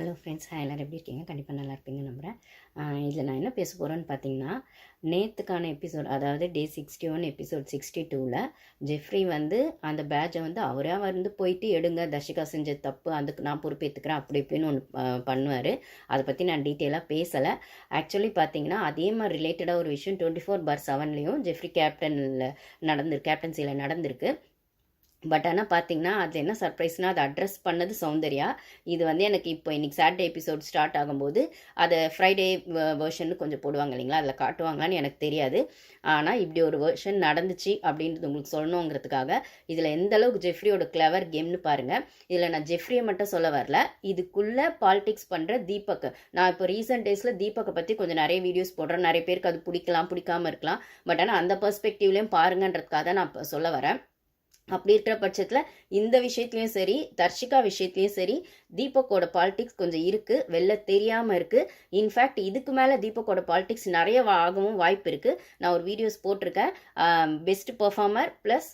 Hello friends, எல்லோரும் எப்படி இருக்கீங்க? கண்டிப்பாக நல்லா இருப்பீங்க நம்புகிறேன். இதில் நான் என்ன பேச போகிறேன்னு பார்த்தீங்கன்னா, நேற்றுக்கான எபிசோட், அதாவது டே 61 எபிசோட் 62ல் ஜெஃப்ரி வந்து அந்த பேட்சை வந்து அவராக வந்து போயிட்டு எடுங்க, தர்ஷிகா செஞ்ச தப்பு, அதுக்கு நான் பொறுப்பேற்றுக்கிறேன் அப்படி இப்படின்னு ஒன்று பண்ணுவார். அதை பற்றி நான் டீட்டெயிலாக பேசலை. ஆக்சுவலி பார்த்தீங்கன்னா அதே மாதிரி ரிலேட்டடாக ஒரு விஷயம் 24/7லேயும் ஜெஃப்ரி கேப்டன்சியில் நடந்திருக்கு. பட் ஆனால் பார்த்தீங்கன்னா அதில் என்ன சர்ப்ரைஸ்னால் அதை அட்ரஸ் பண்ணது சௌந்தர்யா. இது வந்து எனக்கு இப்போ இன்றைக்கி சாட்டர்டே எபிசோட் ஸ்டார்ட் ஆகும்போது அதை ஃப்ரைடே வேர்ஷன் கொஞ்சம் போடுவாங்க இல்லைங்களா, அதில் காட்டுவாங்களான்னு எனக்கு தெரியாது. ஆனால் இப்படி ஒரு வேர்ஷன் நடந்துச்சு அப்படின்றது உங்களுக்கு சொல்லணுங்கிறதுக்காக இதில் எந்த அளவுக்கு ஜெஃப்ரியோட கிளவர் கேம்னு பாருங்கள். இதில் நான் ஜெஃப்ரியை மட்டும் சொல்ல வரல, இதுக்குள்ளே பாலிடிக்ஸ் பண்ணுற தீபக். நான் இப்போ ரீசெண்ட் டேஸில் தீபக்கை பற்றி கொஞ்சம் நிறைய வீடியோஸ் போடுறேன். நிறைய பேருக்கு அது பிடிக்காமல் இருக்கலாம். பட் ஆனால் அந்த பெர்ஸ்பெக்டிவ்லேயும் பாருங்கன்றதுக்காக நான் இப்போ சொல்ல வரேன். அப்படி இருக்கிற பட்சத்தில் இந்த விஷயத்துலையும் சரி, தர்ஷிகா விஷயத்துலையும் சரி, தீபக்கோட பாலிடிக்ஸ் கொஞ்சம் இருக்குது, வெளில தெரியாமல் இருக்குது. இன்ஃபேக்ட் இதுக்கு மேலே தீபக்கோட பாலிடிக்ஸ் நிறைய ஆகவும் வாய்ப்பு இருக்குது. நான் ஒரு வீடியோஸ் போட்டிருக்கேன், best performer plus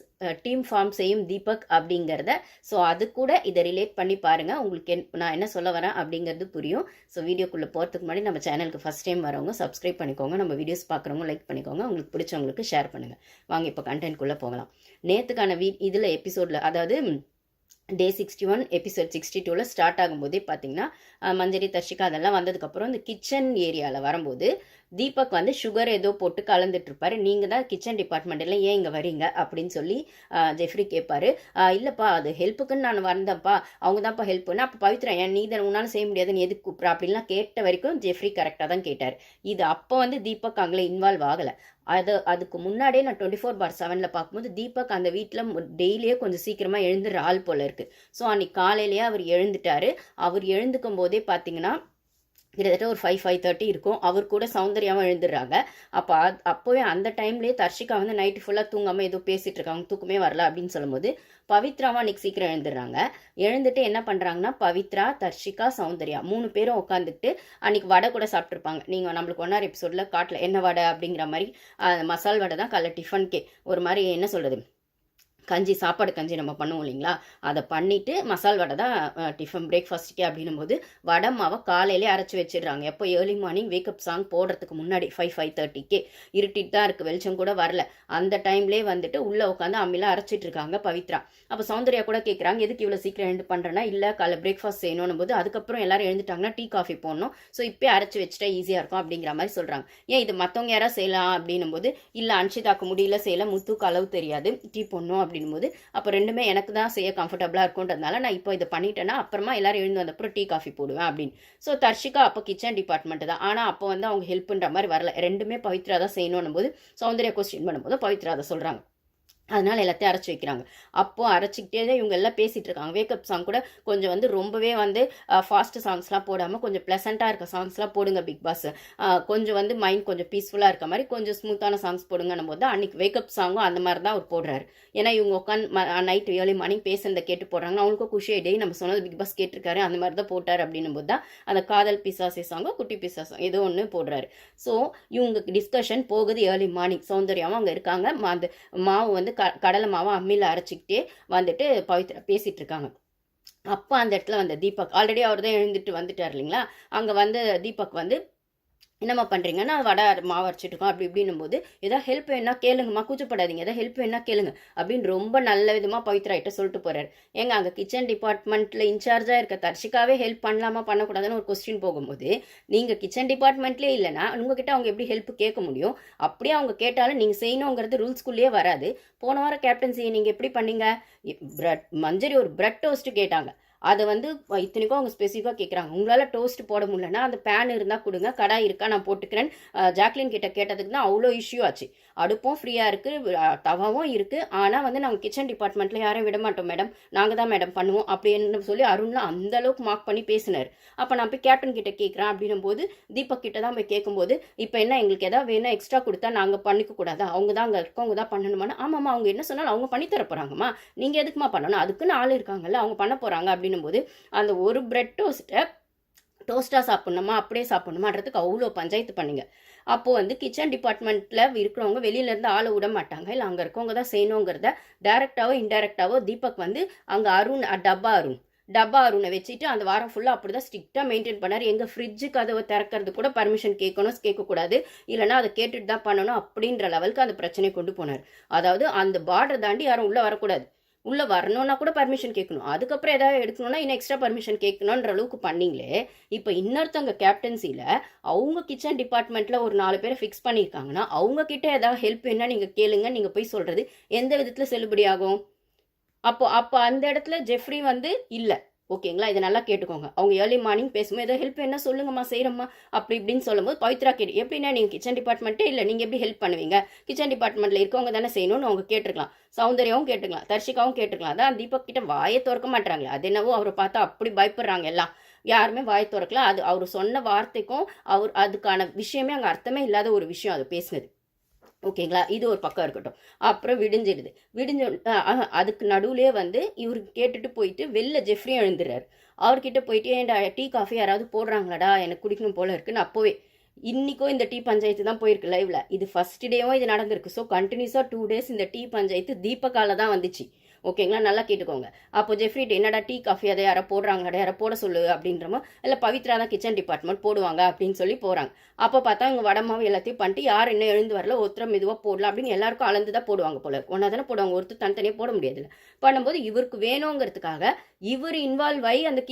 team form செய்யும் தீபக் அப்படிங்கிறத. ஸோ அது கூட இதை ரிலேட் பண்ணி பாருங்கள், உங்களுக்கு நான் என்ன சொல்ல வரேன் அப்படிங்கிறது புரியும். ஸோ வீடியோக்குள்ளே போகிறதுக்கு முன்னாடி நம்ம சேனலுக்கு ஃபஸ்ட் டைம் வரவங்க சப்ஸ்கிரைப் பண்ணிக்கோங்க, நம்ம வீடியோஸ் பார்க்குறவங்க லைக் பண்ணிக்கோங்க, உங்களுக்கு பிடிச்சவங்களுக்கு ஷேர் பண்ணுங்கள். வாங்க இப்போ கண்டென்ட்குள்ளே போகலாம். நேற்றுக்கான இதில் எபிசோடில், அதாவது டே 61 எபிசோட் 62ல் ஸ்டார்ட் ஆகும்போதே பார்த்தீங்கன்னா மஞ்சரி, தர்ஷிகா அதெல்லாம் வந்ததுக்கப்புறம் இந்த கிச்சன் ஏரியாவில் வரும்போது தீபக் வந்து சுகர் ஏதோ போட்டு கலந்துட்டு இருப்பாரு. நீங்கள் தான் கிச்சன் டிபார்ட்மெண்ட்டில் ஏன் இங்கே வரீங்க அப்படின்னு சொல்லி ஜெஃப்ரி கேட்பாரு. இல்லைப்பா, அது ஹெல்ப்புக்குன்னு நான் வந்தேன்ப்பா, அவங்க தான்ப்பா ஹெல்ப் பண்ண. அப்போ பவித்ரா ஏன் நீ தான் உன்னால் செய்ய முடியாதுன்னு எதுக்கு கூப்பிட்றா அப்படின்லாம் கேட்ட வரைக்கும் ஜெஃப்ரி கரெக்டாக தான் கேட்டார். இது அப்போ வந்து தீபக் அங்கே இன்வால்வ் ஆகலை. அதுக்கு முன்னாடியே நான் 24/7ல் பார்க்கும்போது தீபக் அந்த வீட்டில் டெய்லியே கொஞ்சம் சீக்கிரமாக எழுந்துடுற ஆள் போல் இருக்குது. ஸோ அன்றைக்கி காலையிலேயே அவர் எழுந்துட்டார். அவர் எழுந்துக்கும் போதே பார்த்தீங்கன்னா கிட்டத்தட்ட ஒரு 5:30 இருக்கும். அவர் கூட சௌந்தர்யாவும் எழுந்துடுறாங்க. அப்போவே அந்த டைம்லேயே தர்ஷிகா வந்து நைட்டு ஃபுல்லாக தூங்காமல் ஏதோ பேசிகிட்டு இருக்காங்க, தூக்கமே வரல அப்படின்னு சொல்லும்போது பவித்ராவும் அன்றைக்கி சீக்கிரம் எழுந்துடுறாங்க. எழுந்துட்டு என்ன பண்ணுறாங்கன்னா, பவித்ரா, தர்ஷிகா, சௌந்தர்யா 3 பேரும் உட்காந்துட்டு அன்றைக்கி வடை கூட சாப்பிட்ருப்பாங்க. நீங்கள் நம்மளுக்கு 1 எபிசோடில் காட்டல என்ன வடை அப்படிங்கிற மாதிரி, மசால் வடை தான் காலைல டிஃபனுக்கே. ஒரு மாதிரி என்ன சொல்கிறது, சாப்பாடு கஞ்சி நம்ம பண்ணுவோம் இல்லைங்களா, அதை பண்ணிவிட்டு மசால் வடை தான் டிஃபன் பிரேக்ஃபாஸ்ட்டுக்கே அப்படின்னும் போது வடை மாவை காலையிலே அரைச்சி வச்சிடுறாங்க. எப்போ ஏர்லி மார்னிங் வேக்கப் சாங் போடுறதுக்கு முன்னாடி 5:30க்கே இருட்டிட்டு தான் இருக்குது, வெளிச்சம் கூட வரல. அந்த டைம்லேயே வந்துட்டு உள்ளே உட்காந்து அம்மிலாம் அரைச்சிட்டு இருக்காங்க பவித்ரா. அப்போ சௌந்தர்யா கூட கேட்குறாங்க, எதுக்கு இவ்வளோ சீக்கிரம் எழுந்து பண்ணுறேன்னா, இல்லை காலை பிரேக்ஃபாஸ்ட் செய்யணும் போது அதுக்கப்புறம் எல்லாரும் எழுந்துட்டாங்கன்னா டீ காஃபி போடணும், ஸோ இப்போ அரைச்சி வச்சுட்டா ஈஸியாக இருக்கும் அப்படிங்கிற மாதிரி சொல்கிறாங்க. ஏன் இது மற்றவங்க யாராவது செய்யலாம் அப்படின்னும் போது, இல்லை அன்ஷிதாக்கு முடியல செய்யலை, முத்துக்கு அளவு தெரியாது, டீ போடணும் அப்படின்னும் போது அப்போ ரெண்டுமே எனக்கு தான் செய்ய கம்ஃபர்டபுளாக இருக்குன்றதுனால நான் இப்போ இதை பண்ணிட்டேன்னா அப்புறமா எல்லாரும் எழுந்து வந்தப்பறம் டீ காஃபி போடுவேன் அப்படின்னு. ஸோ தர்ஷிகா அப்போ கிச்சன் டிபார்ட்மெண்ட் தான், ஆனால் அப்போ வந்து அவங்க ஹெல்ப் பண்ணுற மாதிரி வரல. ரெண்டுமே பவித்ரா தான் செய்யணும் போது சௌந்தர்யா கொஸ்டின் பண்ணும்போது பவித்ரா அதை சொல்கிறாங்க. அதனால் எல்லாத்தையும் அரைச்சி வைக்கிறாங்க. அப்போது அரைச்சிக்கிட்டே தான் இவங்க எல்லாம் பேசிகிட்டு இருக்காங்க. வேக்கப் சாங் கூட கொஞ்சம் வந்து ரொம்பவே வந்து ஃபாஸ்ட்டு சாங்ஸ்லாம் போடாமல் கொஞ்சம் ப்ளசண்ட்டாக இருக்க சாங்ஸ்லாம் போடுங்க பிக் பாஸ், கொஞ்சம் வந்து மைண்ட் கொஞ்சம் பீஸ்ஃபுல்லாக இருக்க மாதிரி கொஞ்சம் ஸ்மூத்தான சாங்ஸ் போடுங்கன்னும் போது அன்றைக்கி வேக்கப் சாங்கும் அந்த மாதிரி தான் அவர் போடுறாரு. ஏன்னா இவங்க உட்காந்து நைட்டு ஏர்லி மார்னிங் பேசுனதை கேட்டு போடுறாங்க. அவங்களுக்கும் குஷி ஆகிடே நம்ம சொன்னது பிக் பாஸ் கேட்டிருக்காரு, அந்த மாதிரி தான் போட்டார் அப்படின்னும் போது தான் அந்த காதல் பிசாசே சாங்கோ குட்டி பிசா சாங் ஏதோ ஒன்று போடுறாரு. ஸோ இவங்க டிஸ்கஷன் போகுது ஏர்லி மார்னிங். சௌந்தர்யாவும் அங்கே இருக்காங்க. அந்த மாவு வந்து கடலை மாவை அம்மியில் அரைச்சிக்கிட்டே வந்துட்டு பவித்ரா பேசிகிட்டு இருக்காங்க. அப்போ அந்த இடத்துல வந்து தீபக் ஆல்ரெடி அவர் தான் எழுந்துட்டு வந்துட்டார் இல்லைங்களா, அங்கே வந்து தீபக் வந்து என்னம்மா பண்ணுறீங்கன்னா வடை மாவு அரைச்சிட்ருக்கோம் அப்படி இப்படின்னும் போது எதாவது ஹெல்ப் வேணா கேளுங்கம்மா, கூச்சப்படாதீங்க, எதாவது ஹெல்ப் வேணா கேளுங்க அப்படின்னு ரொம்ப நல்ல விதமாக பவித்ராகிட்ட சொல்லிட்டு போகிறாரு. ஏங்க அங்கே கிச்சன் டிபார்ட்மெண்ட்டில் இன்சார்ஜாக இருக்க தர்ஷிகாவே ஹெல்ப் பண்ணலாமா பண்ணக்கூடாதுன்னு ஒரு கொஸ்டின் போகும்போது, நீங்கள் கிச்சன் டிபார்ட்மெண்ட்லேயே இல்லைன்னா உங்ககிட்ட அவங்க எப்படி ஹெல்ப் கேட்க முடியும்? அப்படியே அவங்க கேட்டாலும் நீங்கள் செய்யணுங்கிறது ரூல்ஸ்குள்ளேயே வராது. போன வாரம் கேப்டன்சியை நீங்கள் எப்படி பண்ணீங்க? மஞ்சரி ஒரு பிரெட் டோஸ்ட்டு கேட்டாங்க, அதை வந்து இத்தனைக்கும் அவங்க ஸ்பெசிஃபிக்காக கேட்குறாங்க. உங்களால் டோஸ்ட் போட முடியலன்னா அந்த பேன் இருந்தால் கொடுங்க, கடாய் இருக்கா நான் போட்டுக்கிறேன். ஜாக்லின் கிட்ட கேட்டதுக்கு தான் அவ்வளோ இஷ்யூ ஆச்சு. அடுப்பும் ஃப்ரீயாக இருக்குது, தவாவும் இருக்குது, ஆனால் வந்து நாங்கள் கிச்சன் டிபார்ட்மெண்ட்டில் யாரையும் விட மாட்டோம் மேடம், நாங்கள் தான் மேடம் பண்ணுவோம் அப்படின்னு சொல்லி அருண்லாம் அந்தளவுக்கு மார்க் பண்ணி பேசினார். அப்போ நான் போய் கேப்டன் கிட்ட கேட்குறேன் அப்படின்னும் போது தீபக் கிட்ட தான் போய் கேட்கும்போது, இப்போ என்ன எங்களுக்கு எதாவது வேணும் எக்ஸ்ட்ரா கொடுத்தா நாங்கள் பண்ணிக்க கூடாதா? அவங்க தான் அங்கே இருக்கவங்க தான் பண்ணணுமானா, ஆமாம்மா அவங்க என்ன சொன்னாலும் அவங்க பண்ணி தர போகிறாங்கம்மா, நீங்கள் எதுக்குமா பண்ணணும், அதுக்குன்னு ஆள் இருக்காங்கல்ல அவங்க பண்ண போகிறாங்க அப்படின்னு போது அந்த ஒரு பிரெட் டோஸ்ட்டாக சாப்பிட்ணுமா அப்படியே சாப்பிட்ணுமான்றதுக்கு அவ்வளோ பஞ்சாயத்து பண்ணிங்க. அப்போது வந்து கிச்சன் டிபார்ட்மெண்ட்டில் இருக்கிறவங்க வெளியிலேருந்து ஆளை விட மாட்டாங்க, இல்லை அங்கே இருக்கவங்க தான் செய்யணுங்கிறத டைரெக்டாவோ இன்டைரக்டாவோ தீபக் வந்து அங்கே டப்பா அருண் டப்பா அருணை வச்சுட்டு அந்த வாரம் ஃபுல்லாக அப்படி தான் ஸ்ட்ரிக்டாக மெயின்டைன் பண்ணார். எங்கள் ஃப்ரிட்ஜு கதவை திறக்கிறது கூட பர்மிஷன் கேட்கணும், கேட்கக்கூடாது, இல்லைனா அதை கேட்டுட்டு தான் பண்ணணும் அப்படின்ற லெவலுக்கு அந்த பிரச்சனையை கொண்டு போனார். அதாவது அந்த பார்டரை தாண்டி யாரும் உள்ளே வரக்கூடாது, உள்ளே வரணும்னா கூட பர்மிஷன் கேட்கணும், அதுக்கப்புறம் எதாவது எடுக்கணும்னா இன்னும் எக்ஸ்ட்ரா பர்மிஷன் கேட்கணுன்ற அளவுக்கு பண்ணிங்களே. இப்போ இன்னொருத்தவங்க கேப்டன்சியில் அவங்க கிச்சன் டிபார்ட்மெண்ட்டில் ஒரு 4 பேரை ஃபிக்ஸ் பண்ணியிருக்காங்கன்னா அவங்க கிட்ட ஏதாவது ஹெல்ப் வேணா நீங்கள் கேளுங்க, நீங்கள் போய் சொல்கிறது எந்த விதத்தில் செல்லுபடி ஆகும்? அப்போ அந்த இடத்துல ஜெஃப்ரி வந்து இல்லை. ஓகேங்களா, இதை நல்லா கேட்டுக்கோங்க. அவங்க ஏர்லி மார்னிங் பேசும்போது ஏதோ ஹெல்ப் என்ன சொல்லுங்கம்மா செய்கிறம்மா அப்படி இப்படின்னு சொல்லும்போது பவித்ரா கேட்டு எப்படின்னா நீங்கள் கிச்சன் டிபார்ட்மெண்ட்டே இல்லை, நீங்கள் எப்படி ஹெல்ப் பண்ணுவீங்க, கிச்சன் டிபார்ட்மெண்ட்டில் இருக்கவங்க தானே செய்யணும்னு அவங்க கேட்டுருக்கலாம். சௌந்தர்யாவும் கேட்டுக்கலாம், தர்ஷிகாவும் கேட்டுக்கலாம். அதான் தீபக் கிட்ட வாயை திறக்க மாட்டாங்களே, அது என்னவோ அவரை பார்த்தா அப்படி பயப்படுறாங்க எல்லாம், யாருமே வாயை திறக்கலாம். அது அவர் சொன்ன வார்த்தைக்கும் அவர் அதுக்கான விஷயமே அங்கே அர்த்தமே இல்லாத ஒரு விஷயம் அது பேசுனது. ஓகேங்களா, இது ஒரு பக்கம் இருக்கட்டும். அப்புறம் விடிஞ்சிடுது. அதுக்கு நடுவுலேயே வந்து இவர் கேட்டுட்டு போயிட்டு வெளில ஜெஃப்ரியும் எழுந்துடுறாரு. அவர்கிட்ட போயிட்டு ஏன்டா டீ காஃபி யாராவது போடுறாங்களாடா, எனக்கு குடிக்கணும் போல இருக்குன்னு அப்போவே இன்றைக்கும் இந்த டீ பஞ்சாயத்து தான் போயிருக்கு லைவ்ல. இது ஃபர்ஸ்ட் டேவும் இது நடந்திருக்கு. ஸோ கண்டினியூஸாக 2 days இந்த டீ பஞ்சாயத்து தீபக்கால தான் வந்துச்சு. ஓகேங்களா, நல்லா கேட்டுக்கோங்க. அப்போ ஜெஃப்ரிட்டு என்னடா டீ காஃபி அதை யாரை போடுறாங்கடா, யாரை போட சொல்லு அப்படின்றமோ, இல்லை பவித்ரா தான் கிச்சன் டிபார்ட்மெண்ட் போடுவாங்க அப்படின்னு சொல்லி போகிறாங்க. அப்போ பார்த்தா இவங்க வடமாவு எல்லாத்தையும் பண்ணிட்டு யார் இன்னும் எழுந்து வரல, ஒருத்தர் மெதுவாக போடலாம் அப்படின்னு எல்லாருக்கும் அளந்து தான் போடுவாங்க போல. ஒன்றா தானே போடுவாங்க, ஒருத்தர் தனித்தனியாக போட முடியாதுல்ல. பண்ணும்போது இவருக்கு வேணுங்கிறதுக்காக இவர் இன்வால்வ் ஆகி அந்த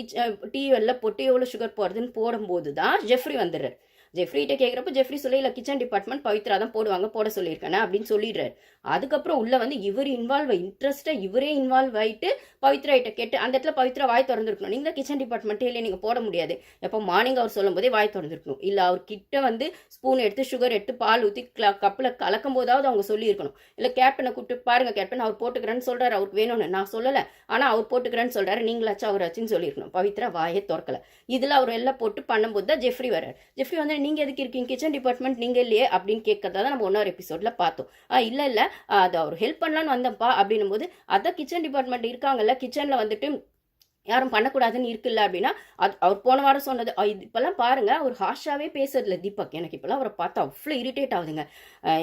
டீ எல்லாம் போட்டு எவ்வளோ சுகர் போடுறதுன்னு போடும்போது தான் ஜெஃப்ரி வந்துடுறாரு. ஜெஃப்ரிகிட்ட கேட்குறப்ப ஜெஃப்ரி சொல்லி இல்லை கிச்சன் டிபார்ட்மெண்ட் பவித்ரா தான் போடுவாங்க, போட சொல்லியிருக்கேன் அப்படின்னு சொல்லிடுறாரு. அதுக்கப்புறம் உள்ள வந்து இவர் இன்ட்ரெஸ்ட்டாக இவரே இன்வால்வ் ஆகிட்டு பவித்ரா கிட்ட கேட்டு அந்த இடத்துல பவித்ரா வாய் திறந்துருக்கணும். நீங்கள் தான் கிச்சன் டிபார்ட்மெண்ட்டே இல்லை, நீங்கள் போட முடியாது. எப்போ மார்னிங் அவர் சொல்லும் போதே வாய் திறந்துருக்கணும். இல்லை அவர் கிட்ட வந்து ஸ்பூன் எடுத்து சுகர் எடுத்து பால் ஊற்றி கப்பில் கலக்கும் போதாவது அவங்க சொல்லியிருக்கணும். இல்லை கேப்டனை கூப்பிட்டு பாருங்க கேப்டன் அவர் போட்டுக்கிறேன்னு சொல்கிறாரு, அவருக்கு வேணும்னு நான் சொல்லலை, ஆனால் அவர் போட்டுக்கிறேன்னு சொல்கிறாரு, நீங்களாச்சும் அவராச்சுன்னு சொல்லியிருக்கணும். பவித்ரா வாயே திறக்கலை. இதில் அவர் எல்லாம் போட்டு பண்ணும்போது தான் ஜெஃப்ரி வர்றார். ஜெஃப்ரி வந்து நீங்கள் எதுக்கு இருக்கீங்க கிச்சன் டிபார்ட்மெண்ட் நீங்கள் இல்லையே அப்படின்னு கேட்கறதா தான் நம்ம 1வது எபிசோட்ல பார்த்தோம். இல்லை அது அவர் ஹெல்ப் பண்ணலான்னு வந்தப்பா அப்படின்னும் போது அதான் கிச்சன் டிபார்ட்மெண்ட் இருக்காங்கல்ல, கிச்சனில் வந்துட்டு யாரும் பண்ணக்கூடாதுன்னு இருக்குல்ல அப்படின்னா அது அவர் போன வாரம் சொன்னது. இப்போல்லாம் பாருங்க அவர் ஹாஷாவே பேசுறதுல தீபக். எனக்கு இப்போல்லாம் அவரை பார்த்தா அவ்வளோ இரிட்டேட் ஆகுதுங்க.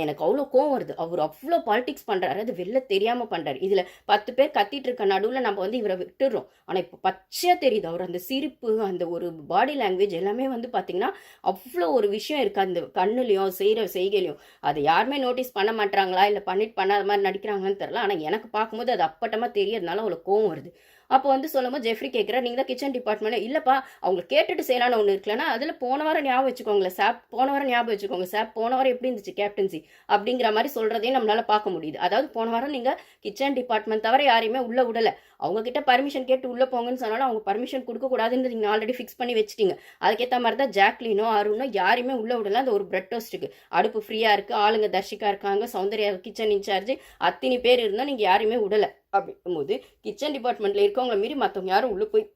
எனக்கு அவ்வளோ கோவம் வருது. அவர் அவ்வளோ பாலிடிக்ஸ் பண்ணுறாரு, அது வெளில தெரியாமல் பண்ணுறாரு. இதில் 10 பேர் கத்திட்டு இருக்க நடுவில் நம்ம வந்து இவரை விட்டுடுறோம். ஆனால் இப்போ பச்சையாக தெரியுது அவர் அந்த சிரிப்பு, அந்த ஒரு பாடி லாங்குவேஜ் எல்லாமே வந்து பார்த்தீங்கன்னா அவ்வளோ ஒரு விஷயம் இருக்குது அந்த கண்ணுலையும் செய்கிற செய்கையிலையும். அதை யாருமே நோட்டீஸ் பண்ண மாட்டாங்களா இல்லை பண்ணிட்டு பண்ணாத மாதிரி நடிக்கிறாங்கன்னு தெரியல. ஆனால் எனக்கு பார்க்கும்போது அது அப்பட்டமாக தெரியறதுனால அவ்வளோ கோவம் வருது. அப்போ வந்து சொல்லும்போது ஜெஃப்ரி கேட்குறா நீங்கள் தான் கிச்சன் டிபார்ட்மெண்ட் இல்லைப்பா அவங்க கேட்டுட்டு செய்யலான்னு ஒன்று இருக்கலன்னா அதில் போன வாரம் ஞாபகம் வச்சுக்கோங்களேன் சாப், போன வாரம் ஞாபகம் வச்சுக்கோங்க சாப், போன வாரம் எப்படி இருந்துச்சு கேப்டன்சி அப்படிங்கிற மாதிரி சொல்கிறதையும் நம்மளால் பார்க்க முடியுது. அதாவது போன வாரம் நீங்கள் கிச்சன் டிபார்ட்மெண்ட் தவிர யாரையுமே உள்ளே விடலை, அவங்ககிட்ட பர்மிஷன் கேட்டு உள்ளே போங்கன்னு சொன்னாலும் அவங்க பர்மிஷன் கொடுக்கக்கூடாதுன்னு நீங்கள் ஆல்ரெடி ஃபிக்ஸ் பண்ணி வச்சிட்டீங்க. அதுக்கேற்ற மாதிரி தான் ஜாக்லினோ அருணோ யாருமே உள்ளே விடல. அந்த ஒரு பிரெட் டோஸ்ட்டுக்கு அடுப்பு ஃப்ரீயாக இருக்குது, ஆளுங்க தர்ஷிகா இருக்காங்க, சௌந்தர்யா கிச்சன் இன்சார்ஜ், அத்தனை பேர் இருந்தால் நீங்கள் யாருமே விடலை. அப்படிங்கும்போது கிச்சன் டிபார்ட்மெண்ட்டில் இருக்கவங்கள மீறி மற்றவங்க யாரும் உள்ளே போய்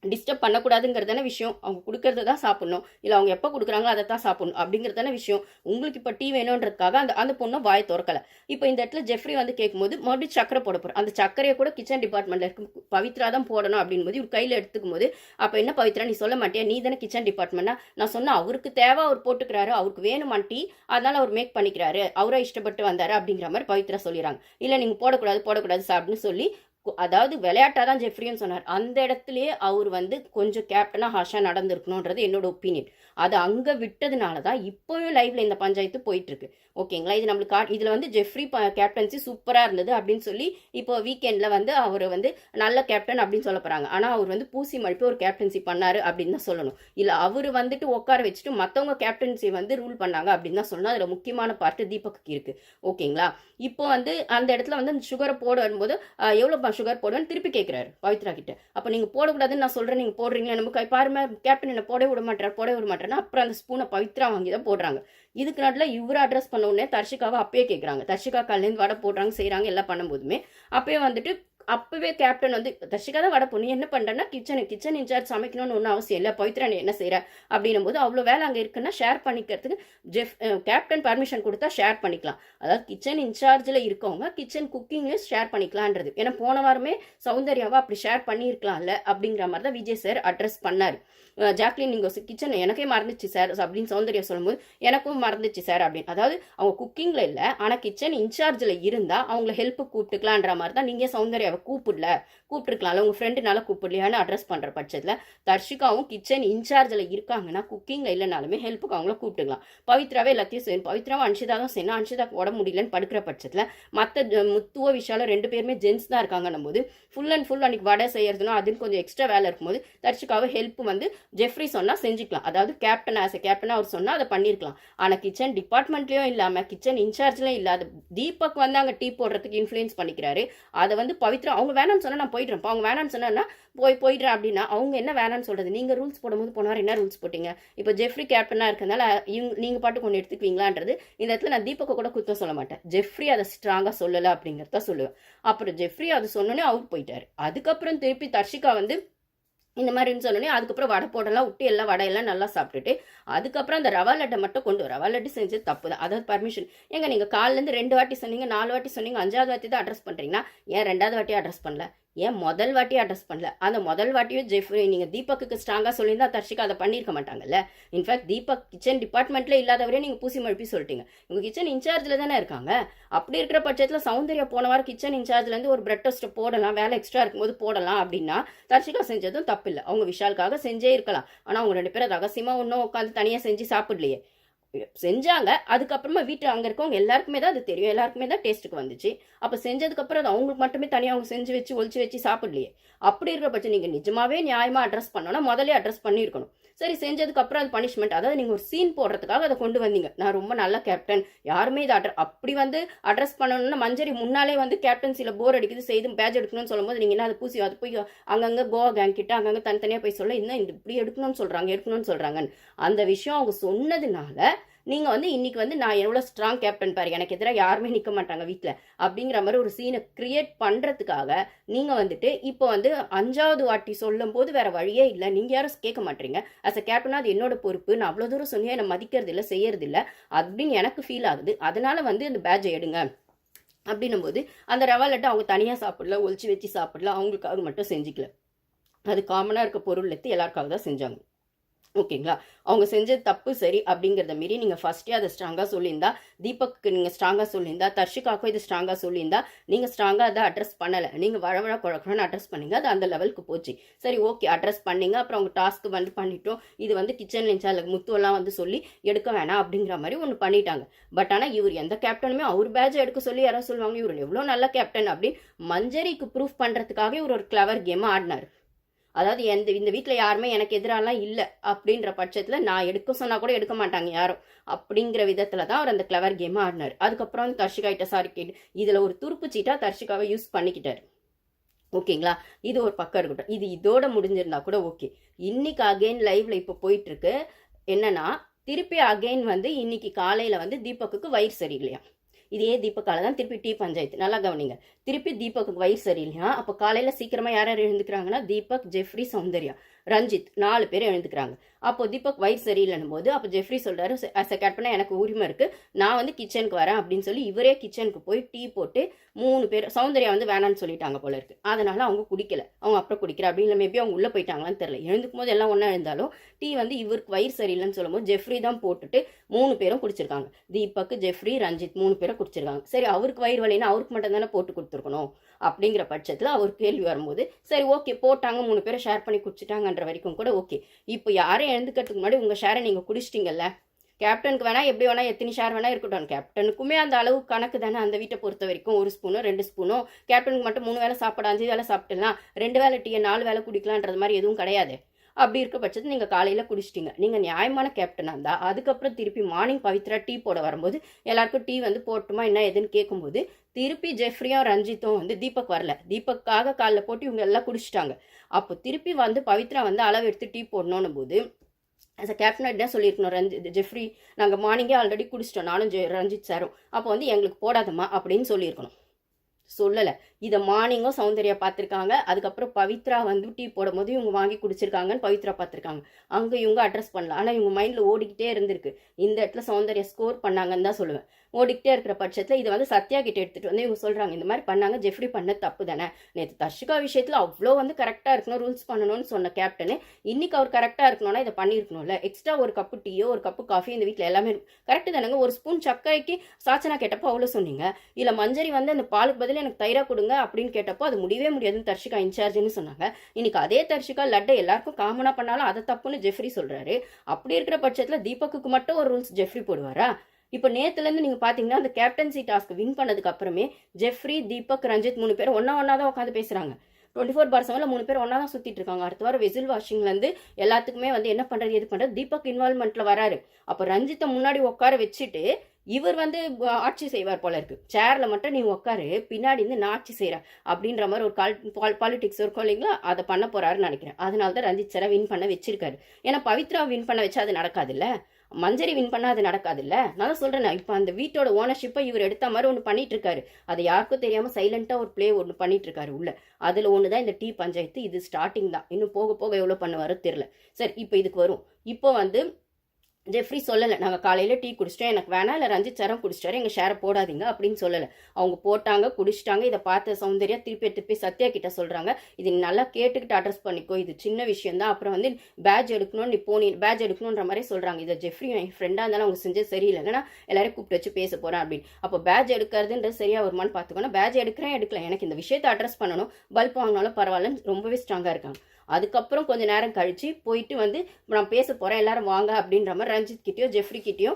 டிஸ்டர்ப் பண்ணக்கூடாதுங்கிறதான விஷயம். அவங்க கொடுக்கறத தான் சாப்பிட்ணும், இல்லை அவங்க எப்போ கொடுக்குறாங்களோ அதை தான் சாப்பிட்ணும் அப்படிங்கிறதான விஷயம். உங்களுக்கு இப்போ டீ வேணுன்றதுக்காக அந்த பொண்ணை வாய் திறக்கலை. இப்போ இந்த இடத்துல ஜெஃப்ரி வந்து கேட்கும்போது மறுபடியும் சக்கரை போட போகிறோம். அந்த சக்கரையை கூட கிச்சன் டிபார்ட்மெண்ட்டில் இருக்கு பவித்ரா தான் போடணும் அப்படின்போது இவர் கையில் எடுத்துக்கும் போது அப்போ என்ன பவித்ரா நீ சொல்ல மாட்டியா, நீ தானே கிச்சன் டிபார்ட்மெண்ட்னா நான் சொன்னால் அவருக்கு தேவை அவர் போட்டுக்கிறாரு, அவருக்கு வேணுமா டீ அதனால் அவர் மேக் பண்ணிக்கிறாரு, அவரை இஷ்டப்பட்டு வந்தார் அப்படிங்கிற மாதிரி பவித்ரா சொல்லிடுறாங்க. இல்லை நீங்கள் போடக்கூடாது சாப்பிட்னு சொல்லி அதாவது விளையாட்டாக தான் ஜெஃப்ரின்னு சொன்னார். அந்த இடத்துலயே அவர் வந்து கொஞ்சம் கேப்டனாக ஹாஷா நடந்திருக்கணுன்றது என்னோட ஒப்பீனியன். அது அங்கே விட்டதுனால தான் இப்போயும் லைவ்ல இந்த பஞ்சாயத்து போயிட்டு இருக்கு. ஓகேங்களா, இது நம்மளுக்கு இதில் வந்து ஜெஃப்ரி கேப்டன்சி சூப்பராக இருந்தது அப்படின்னு சொல்லி இப்போ வீக்கெண்டில் வந்து அவர் வந்து நல்ல கேப்டன் அப்படின்னு சொல்ல போகிறாங்க. ஆனால் அவர் வந்து பூசி மழுப்பி ஒரு கேப்டன்சி பண்ணாரு அப்படின்னு தான் சொல்லணும். இல்லை அவர் வந்துட்டு உட்கார வச்சுட்டு மற்றவங்க கேப்டன்சி வந்து ரூல் பண்ணாங்க அப்படின்னு தான் சொல்லணும். அதில் முக்கியமான பார்ட்டு தீபக்கு இருக்குது. ஓகேங்களா, இப்போ வந்து அந்த இடத்துல வந்து அந்த சுகரை போட வரும்போது எவ்வளோ சுகர் போடுவேன்னு திருப்பி கேட்குறாரு பவித்ரா கிட்ட. அப்போ நீங்கள் போடக்கூடாதுன்னு நான் சொல்கிறேன், நீங்கள் போடுறீங்களா, நம்ம பாருமே கேப்டன் என்ன போடவே விட மாட்டேன்னா அப்புறம் அந்த ஸ்பூனை பவித்ரா வாங்கி தான் போடுறாங்க. இதுக்கு நடுவில் இவரை அட்ரஸ் பண்ண உடனே தர்ஷிகாவை அப்பயே கேட்குறாங்க. தர்ஷிகா காலேருந்து வடை போடுறாங்க செய்கிறாங்க எல்லாம் பண்ணும்போதுமே அப்பயே வந்துட்டு அப்பவே கேப்டன் வந்து தர்ஷிகா தான் வடை பொண்ணு என்ன பண்ணுறேன்னா கிச்சன் இன்சார்ஜ் சமைக்கணும்னு ஒன்றும் அவசியம் இல்லை, பவித்ரா நீ என்ன செய்கிற அப்படின்னும் போது அவ்வளோ வேலை அங்கே இருக்குன்னா ஷேர் பண்ணிக்கிறதுக்கு கேப்டன் பர்மிஷன் கொடுத்தா ஷேர் பண்ணிக்கலாம். அதாவது கிச்சன் இன்சார்ஜில் இருக்கவங்க கிச்சன் குக்கிங்லேயும் ஷேர் பண்ணிக்கலான்றது. ஏன்னா போன வாரமே சௌந்தர்யாவா அப்படி ஷேர் பண்ணியிருக்கலாம்ல அப்படிங்கிற மாதிரி தான் விஜய் சார் அட்ரஸ் பண்ணார். ஜாக்லின் நீங்கள் கிச்சன் எனக்கே மறந்துச்சு சார் அப்படின்னு சௌந்தர்யா சொல்லும்போது எனக்கும் மறந்துச்சு சார் அப்படின்னு. அதாவது அவங்க குக்கிங்கில் இல்லை ஆனால் கிச்சன் இன்சார்ஜில் இருந்தால் அவங்கள ஹெல்ப்பு கூப்பிட்டுக்கலான்ற மாதிரி தான் நீங்கள் சௌந்தர்யாவை சௌந்தர்யாவை கூப்பிட்டுருக்கலாம்ல, உங்கள் ஃப்ரெண்டுனால கூப்பிடலையான்னு அட்ரஸ் பண்ணுற பட்சத்தில் தர்ஷிகாவும் கிச்சன் இன்சார்ஜில் இருக்காங்கன்னா குக்கிங்கில் இல்லைனாலுமே ஹெல்ப்புக்கு அவங்கள கூப்பிட்டுக்கலாம். பவித்ராவே எல்லாத்தையும் செய்யணும். பவித்ராவும் அன்ஷிதா தான் செய்யணும். அன்ஷிதாக்கு உடம்பு முடியலன்னு படுக்கிற பட்சத்தில் மற்ற முத்துவோ விஷாலும் 2 பேருமே ஜென்ஸ் தான் இருக்காங்கன்னும் போது ஃபுல் அண்ட் ஃபுல் அன்றைக்கி வடை செய்யறதுனா அதுன்னு கொஞ்சம் எக்ஸ்ட்ரா வேலை இருக்கும்போது தர்ஷிகாவை ஹெல்ப் வந்து ஜெஃப்ரி சொன்னால் செஞ்சுக்கலாம். அதாவது கேப்டனாக அவர் சொன்னால் அதை பண்ணியிருக்கலாம். ஆனால் கிச்சன் டிபார்ட்மெண்ட்லேயும் இல்லாமல் கிச்சன் இன்சார்ஜ்லேயும் இல்லாத தீபக் வந்து அங்கே டீ போடுறதுக்கு இன்ஃப்ளூயன்ஸ் பண்ணிக்கிறாரு. அதை வந்து பவித்ரா அவங்க வேணாம்னு சொன்னால் நான் போயிடுறேன், அவங்க வேணாம்னு சொன்னா போயிடுறேன் அப்படின்னா அவங்க என்ன வேணாம்னு சொல்கிறது? நீங்கள் ரூல்ஸ் போடும்போது போனவார் என்ன ரூல்ஸ் போட்டீங்க? இப்போ ஜெஃப்ரி கேப்டனாக இருக்கிறதுனால நீங்கள் பாட்டுக்கு ஒன்று எடுத்துக்குவீங்களான்றது இந்த இடத்துல நான் தீபக்கை கூட குற்றம் சொல்ல மாட்டேன். ஜெஃப்ரி அதை ஸ்ட்ராங்காக சொல்லலை அப்படிங்கிறத சொல்லுவேன். அப்புறம் ஜெஃப்ரி அதை சொன்னோன்னே அவுட் போயிட்டார். அதுக்கப்புறம் திருப்பி தர்ஷிகா வந்து இந்த மாதிரின்னு சொன்னோன்னே அதுக்கப்புறம் வடை போடலாம் விட்டு எல்லாம் வடையெல்லாம் நல்லா சாப்பிட்டுட்டு அதுக்கப்புறம் அந்த ரவா லட்டை மட்டும் ரவா லட்டு செஞ்சது தப்பு தான். அதாவது பர்மிஷன் ஏங்க நீங்கள் காலிலேருந்து 2 வாட்டி சொன்னீங்க, 4 வாட்டி சொன்னீங்க, 5வது வாட்டி தான் அட்ரஸ் பண்ணுறீங்கன்னா ஏன் 2வது வாட்டியும் அட்ரஸ் பண்ணல? ஏன் முதல் வாட்டியும் அட்ரஸ் பண்ணல? அந்த முதல் வாட்டியும் ஜெஃப்ரி நீங்கள் தீபக்கு ஸ்ட்ராங்காக சொல்லியிருந்தா தர்ஷிகா அதை பண்ணியிருக்க மாட்டாங்கல்ல. இன்ஃபேக்ட் தீபக் கிச்சன் டிபார்ட்மெண்ட்டில் இல்லாதவரே நீங்கள் பூசி மழுப்பி சொல்லிட்டீங்க. உங்கள் கிச்சன் இன்சார்ஜில் தானே இருக்காங்க. அப்படி இருக்கிற பட்சத்தில் சௌந்தர்யா போன வாரம் கிச்சன் இன்சார்ஜ்லேருந்து ஒரு பிரெட் டோஸ்ட்டை போடலாம், வேலை எக்ஸ்ட்ரா இருக்கும்போது போடலாம் அப்படின்னா தர்ஷிகா செஞ்சதும் தப்பு இல்லை. அவங்க விஷாலுக்காக செஞ்சே இருக்கலாம். ஆனால் அவங்க 2 பேரும் ரகசியமாக ஒன்றும் உட்காந்து தனியாக செஞ்சு சாப்பிடலையே, செஞ்சாங்க. அதுக்கப்புறமா வீட்டில் அங்கே இருக்கவங்க எல்லாருக்குமே தான் அது தெரியும், எல்லாருக்குமே தான் டேஸ்ட்டுக்கு வந்துச்சு. அப்போ செஞ்சதுக்கப்புறம் அது அவங்களுக்கு மட்டுமே தனியாக அவங்க செஞ்சு வச்சு ஒழிச்சு வச்சு சாப்பிடலையே. அப்படி இருக்கிற பட்சம் நீங்கள் நிஜமாவே நியாயமாக அட்ரஸ் பண்ணோன்னா முதலே அட்ரஸ் பண்ணியிருக்கணும். சரி, செஞ்சதுக்கப்புறம் அது பனிஷ்மெண்ட், அதாவது நீங்கள் ஒரு சீன் போடுறதுக்காக அதை கொண்டு வந்தீங்க. நான் ரொம்ப நல்ல கேப்டன், யாருமே இதை அப்படி வந்து அட்ரஸ் பண்ணணும்னா மஞ்சரி முன்னாலே வந்து கேப்டன்சியில் போர் அடிக்குது செய்து பேட்ச் எடுக்கணும்னு சொல்லும்போது நீங்கள் என்ன அதை பூசி அது போய் அங்கங்கே கோவா கேங் கிட்ட அங்கங்கே தனித்தனியாக போய் சொல்ல இன்னும் இப்படி எடுக்கணும்னு சொல்கிறாங்கன்னு அந்த விஷயம் அவங்க சொன்னதுனால நீங்கள் வந்து இன்னைக்கு வந்து நான் எவ்வளோ ஸ்ட்ராங் கேப்டன் பாரு, எனக்கு எதிராக யாருமே நிற்க மாட்டாங்க வீட்டில் அப்படிங்கிற மாதிரி ஒரு சீனை கிரியேட் பண்ணுறதுக்காக நீங்கள் வந்துட்டு இப்போ வந்து 5வது வாட்டி சொல்லும் போது வேற வழியே இல்லை, நீங்கள் யாரும் கேட்க மாட்டீங்க. அஸ் அ கேப்டனாக அது என்னோட பொறுப்பு, நான் அவ்வளோ தூரம் சொன்னியா என்னை மதிக்கிறது இல்லை, செய்யறது இல்லை அப்படின்னு எனக்கு ஃபீல் ஆகுது. அதனால வந்து அந்த பேட்சை எடுங்க அப்படின்னும் போது அந்த ரவா லட்டை அவங்க தனியாக சாப்பிடல, ஒழிச்சு வச்சு சாப்பிடல, அவங்களுக்காக மட்டும் செஞ்சுக்கல. அது காமனாக இருக்க பொருள் எடுத்து எல்லாருக்காக தான் செஞ்சாங்க. ஓகேங்களா? அவங்க செஞ்சது தப்பு சரி அப்படிங்கிறத மீறி நீங்கள் ஃபஸ்ட்டே அதை ஸ்ட்ராங்காக சொல்லியிருந்தா, தீபக்கு நீங்கள் ஸ்ட்ராங்காக சொல்லியிருந்தா, தர்ஷிகாக்கும் இது ஸ்ட்ராங்காக சொல்லியிருந்தா, நீங்கள் ஸ்ட்ராங்காக அதை அட்ரஸ் பண்ணலை. நீங்கள் வழவழ குழக்கணும்னு அட்ரஸ் பண்ணீங்க, அது அந்த லெவலுக்கு போச்சு. சரி, ஓகே, அட்ரஸ் பண்ணீங்க. அப்புறம் அவங்க டாஸ்க்கு வந்து பண்ணிட்டோம், இது வந்து கிச்சன் இன்சார்ஜ் முத்துவெல்லாம் வந்து சொல்லி எடுக்க வேணாம் அப்படிங்கிற மாதிரி ஒன்று பண்ணிட்டாங்க. பட் ஆனால் இவர் எந்த கேப்டனுமே அவர் பேட்சை எடுக்க சொல்லி யாராவது சொல்லுவாங்க இவர் எவ்வளோ நல்ல கேப்டன் அப்படின்னு மஞ்சரிக்கு ப்ரூஃப் பண்ணுறதுக்காக இவர் ஒரு கிளவர் கேமாக ஆடினார். அதாவது இந்த வீட்டில் யாருமே எனக்கு எதிராலாம் இல்லை அப்படின்ற பட்சத்தில் நான் எடுக்க சொன்னால் கூட எடுக்க மாட்டாங்க யாரும் அப்படிங்கிற விதத்தில் தான் அவர் அந்த கிளவர் கேமை ஆடினார். அதுக்கப்புறம் தர்ஷிகா கிட்ட சாரி கேட்டு இதில் ஒரு துருப்பு சீட்டாக தர்ஷிகாவை யூஸ் பண்ணிக்கிட்டார். ஓகேங்களா? இது ஒரு பக்கம் இருக்கட்டும். இது இதோட முடிஞ்சிருந்தா கூட ஓகே. இன்னைக்கு அகெயின் லைவ்ல இப்போ போயிட்டு இருக்கு என்னன்னா, திருப்பி அகெயின் வந்து இன்னைக்கு காலையில் வந்து தீபக்குக்கு வயிறு சரியில்லையா. இதே தீபக்கால தான் திருப்பி டீ பஞ்சாயத்து. நல்லா கவனிங்க. திருப்பி தீபக்கு வயிறு சரியில்லையா. அப்போ காலையில் சீக்கிரமாக யார் எழுந்துக்கிறாங்கன்னா தீபக், ஜெஃப்ரி, சௌந்தர்யா, ரஞ்சித் 4 பேர் எழுந்துக்கிறாங்க. அப்போ தீபக் வயிறு சரியில்லைன்னும் போது அப்போ ஜெஃப்ரி சொல்கிறாரு, அஸ் அ கேப்டனா எனக்கு உரிமை இருக்குது, நான் வந்து கிச்சனுக்கு வரேன் அப்படின்னு சொல்லி இவரே கிச்சனுக்கு போய் டீ போட்டு 3 பேர், சௌந்தர்யா வந்து வேணான்னு சொல்லிட்டாங்க போல இருக்கு, அதனால அவங்க குடிக்கல, அவங்க அப்புறம் குடிக்கிற அப்படின்னு மேபி அவங்க உள்ளே போயிட்டாங்களான்னு தெரியல. எழுந்துக்கும் போது எல்லாம் ஒன்றா எழுந்தாலும் டீ வந்து இவருக்கு வயிறு சரியில்லைன்னு சொல்லும்போது ஜெஃப்ரி தான் போட்டுட்டு 3 பேரும் குடிச்சிருக்காங்க. தீபக், ஜெஃப்ரி, ரஞ்சித் 3 பேரும் குடிச்சிருக்காங்க. சரி, அவருக்கு வயிறு வலின்னா அவருக்கு மட்டும் தானே போட்டு கொடுத்துருக்கணும் அப்படிங்கிற பட்சத்தில் அவர் கேள்வி வரும்போது சரி ஓகே போட்டாங்க, 3 பேரை ஷேர் பண்ணி குடிச்சிட்டாங்கன்ற வரைக்கும் கூட ஓகே. இப்போ யாரும் எழுந்துக்கிறதுக்கு முன்னாடி உங்கள் ஷேரை நீங்கள் குடிச்சிட்டிங்கல்ல, கேப்டனுக்கு வேணா எப்படி வேணா எத்தனை ஷேர் வேணா இருக்கட்டும், கேப்டனுக்குமே அந்த அளவு கணக்கு தானே அந்த வீட்டை பொறுத்த வரைக்கும். 1 ஸ்பூனோ 2 ஸ்பூனோ, கேப்டனுக்கு மட்டும் 3 வேளை சாப்பாடு 5 வேளை சாப்பிட்டுலாம் 2 வேளை டீயை 4 வேளை குடிக்கலான்றது மாதிரி எதுவும் கிடையாது. அப்படி இருக்க பட்சத்தில் நீங்கள் காலையில் குடிச்சிட்டிங்க, நீங்கள் நியாயமான கேப்டனாக இருந்தால் அதுக்கப்புறம் திருப்பி மார்னிங் பவித்ரா டீ போட வரும்போது எல்லாருக்கும் டீ வந்து போட்டுமா என்ன எதுன்னு கேட்கும்போது திருப்பி ஜெஃப்ரியும் ரஞ்சித்தும் வந்து தீபக் வரல, தீபக்காக காலில் போட்டு இவங்க எல்லாம் குடிச்சிட்டாங்க. அப்போ திருப்பி வந்து பவித்ரா வந்து அளவு எடுத்து டீ போடணும்னு போது ஆஸ் அ கேப்டன் என்ன சொல்லியிருக்கணும், ஜெஃப்ரி நாங்கள் மார்னிங்கே ஆல்ரெடி குடிச்சிட்டோம் நானும் ரஞ்சித் சாரும், அப்போ வந்து எங்களுக்கு போடாதம்மா அப்படின்னு சொல்லியிருக்கணும். சொல்லலை. இதை மார்னிங்கும் சௌந்தர்யா பார்த்துருக்காங்க. அதுக்கப்புறம் பவித்ரா வந்து டீ போடும் போது இவங்க வாங்கி குடிச்சிருக்காங்கன்னு பவித்ரா பார்த்துருக்காங்க. அங்கே இவங்க அட்ரஸ் பண்ணல. ஆனால் இவங்க மைண்டில் ஓடிக்கிட்டே இருந்திருக்கு, இந்த இடத்துல சௌந்தர்யா ஸ்கோர் பண்ணாங்கன்னு தான் சொல்லுவேன். ஓடிக்கிட்டே இருக்கிற பட்சத்தில் இது வந்து சத்யா கிட்ட எடுத்துகிட்டு வந்து இவங்க சொல்கிறாங்க, இந்த மாதிரி பண்ணாங்க, ஜெஃப்ரி பண்ண தப்பு தானே, நேற்று தர்ஷிகா விஷயத்தில் அவ்வளோ வந்து கரெக்டாக இருக்கணும், ரூல்ஸ் பண்ணணும்னு சொன்ன கேப்டனு இன்னைக்கு அவர் கரெக்டாக இருக்கணும்னா இதை பண்ணியிருக்கணும்ல, எக்ஸ்ட்ரா ஒரு கப்பு டீயோ ஒரு கப்பு காஃபி இந்த வீட்டில் எல்லாமே கரெக்டு தானேங்க. ஒரு ஸ்பூன் சர்க்கரைக்கு சாச்சனா கேட்டப்போ அவ்வளோ சொன்னீங்க, இல்லை மஞ்சரி வந்து அந்த பாலுக்கு பதில் எனக்கு தயிரா கொடுங்க அப்படின்னு கேட்டப்போ அது முடியவே முடியாதுன்னு தர்ஷிகா இன்சார்ஜ்னு சொன்னாங்க. இன்னைக்கு அதே தர்ஷிகா லட்டை எல்லாருக்கும் காமனாக பண்ணாலும் அதை தப்புன்னு ஜெஃப்ரி சொல்கிறாரு. அப்படி இருக்கிற பட்சத்தில் தீபக்கு மட்டும் ஒரு ரூல்ஸ் ஜெஃப்ரி போடுவாரா? இப்போ நேத்துலேருந்து நீங்கள் பார்த்தீங்கன்னா அந்த கேப்டன்சி டாஸ்க் வின் பண்ணதுக்கு அப்புறமே ஜெஃப்ரி, தீபக், ரஞ்சித் 3 பேரும் ஒன்றா தான் உட்காந்து பேசுகிறாங்க. 24/7 3 பேர் ஒன்றா தான் சுற்றிட்டு இருக்காங்க. அடுத்த வாரம் வெசில் வாஷிங்லேருந்து எல்லாத்துக்குமே வந்து என்ன பண்ணுறது எது பண்ணுறது தீபக் இன்வால்மெண்ட்டில் வராரு. அப்போ ரஞ்சித்தை முன்னாடி உட்கார வச்சுட்டு இவர் வந்து ஆட்சி செய்வார் போல இருக்கு. சேர்ல மட்டும் நீ உட்காரு, பின்னாடி இருந்து நான் ஆட்சி செய்கிறேன் அப்படின்ற மாதிரி ஒரு பாலிடிக்ஸ் இருக்கும் இல்லைங்களா, அதை பண்ண போறாருன்னு நினைக்கிறேன். அதனால தான் ரஞ்சித் சாரை வின் பண்ண வச்சிருக்காரு. ஏன்னா பவித்ரா வின் பண்ண வச்சா அது நடக்காதுல்ல, மஞ்சரி வின் பண்ணா அது நடக்காதுல்ல. நான் தான் சொல்றேன், இப்போ அந்த வீட்டோட ஓனர்ஷிப்பை இவர் எடுத்த மாதிரி ஒன்று பண்ணிட்டு இருக்காரு. அதை யாருக்கும் தெரியாம சைலண்டா ஒரு பிளே ஒன்று பண்ணிட்டு இருக்காரு உள்ள. அதுல ஒண்ணுதான் இந்த டீ பஞ்சாயத்து. இது ஸ்டார்டிங் தான், இன்னும் போக போக எவ்வளவு பண்ணுவாரோ தெரியல. சரி, இப்போ இதுக்கு வரும். இப்போ வந்து ஜெஃப்ரி சொல்லலை, நாங்கள் காலையில் டீ குடிச்சிட்டோம், எனக்கு வேணாம், இல்லை ரஞ்சித் சரம் குடிச்சிட்டாரு, எங்கள் ஷேரை போடாதீங்க அப்படின்னு சொல்லலை. அவங்க போட்டாங்க, குடிச்சிட்டாங்க. இதை பார்த்த சௌந்தர்யா திருப்பி எடுத்து போய் சத்யா கிட்ட சொல்கிறாங்க, இது நல்லா கேட்டுக்கிட்டு அட்ரஸ் பண்ணிக்கோ, இது சின்ன விஷயம் தான், அப்புறம் வந்து பேட்ச் எடுக்கணும், நீ போனி பேட்ச் எடுக்கணுன்ற மாதிரி சொல்கிறாங்க. இதை ஜெஃப்ரி என் ஃப்ரெண்டாக இருந்தாலும் அவங்க செஞ்சது சரியில்லைன்னா எல்லாரையும் கூப்பிட்டு வச்சு பேச போகிறேன் அப்படின்னு. அப்போ பேட்ச் எடுக்கிறதுன்றது சரியா வருமானு பார்த்துக்கோன்னா, பேட்ச் எடுக்கல, எனக்கு இந்த விஷயத்தை அட்ரஸ் பண்ணணும், பல்ப் வாங்கினாலும் பரவாயில்லன்னு ரொம்பவே ஸ்ட்ராங்காக இருக்காங்க. அதுக்கப்புறம் கொஞ்சம் நேரம் கழிச்சு போயிட்டு வந்து நான் பேச போறேன், எல்லாரும் வாங்க அப்படின்ற மாதிரி ரஞ்சித் கிட்டயோ ஜெஃப்ரி கிட்டயோ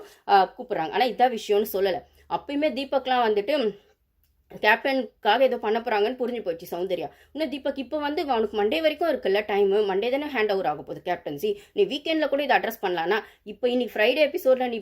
கூப்பிடுறாங்க. ஆனா இதான் விஷயம்னு சொல்லலை. அப்பயுமே தீபக்லாம் வந்துட்டு கேப்டனுக்காக ஏதோ பண்ண போறாங்கன்னு புரிஞ்சு போயிடுச்சு சௌந்தர்யா. இன்னும் தீபக் இப்போ வந்து அவனுக்கு மண்டே வரைக்கும் இருக்குல்ல டைம், மண்டே தானே ஹேண்ட் ஓவர் ஆக போகுது கேப்டன்சி, நீ வீக்கெண்ட்ல கூட இதை அட்ரஸ் பண்ணலான்னா இப்போ இன்னைக்கு ஃப்ரைடே எபிசோட்ல நீ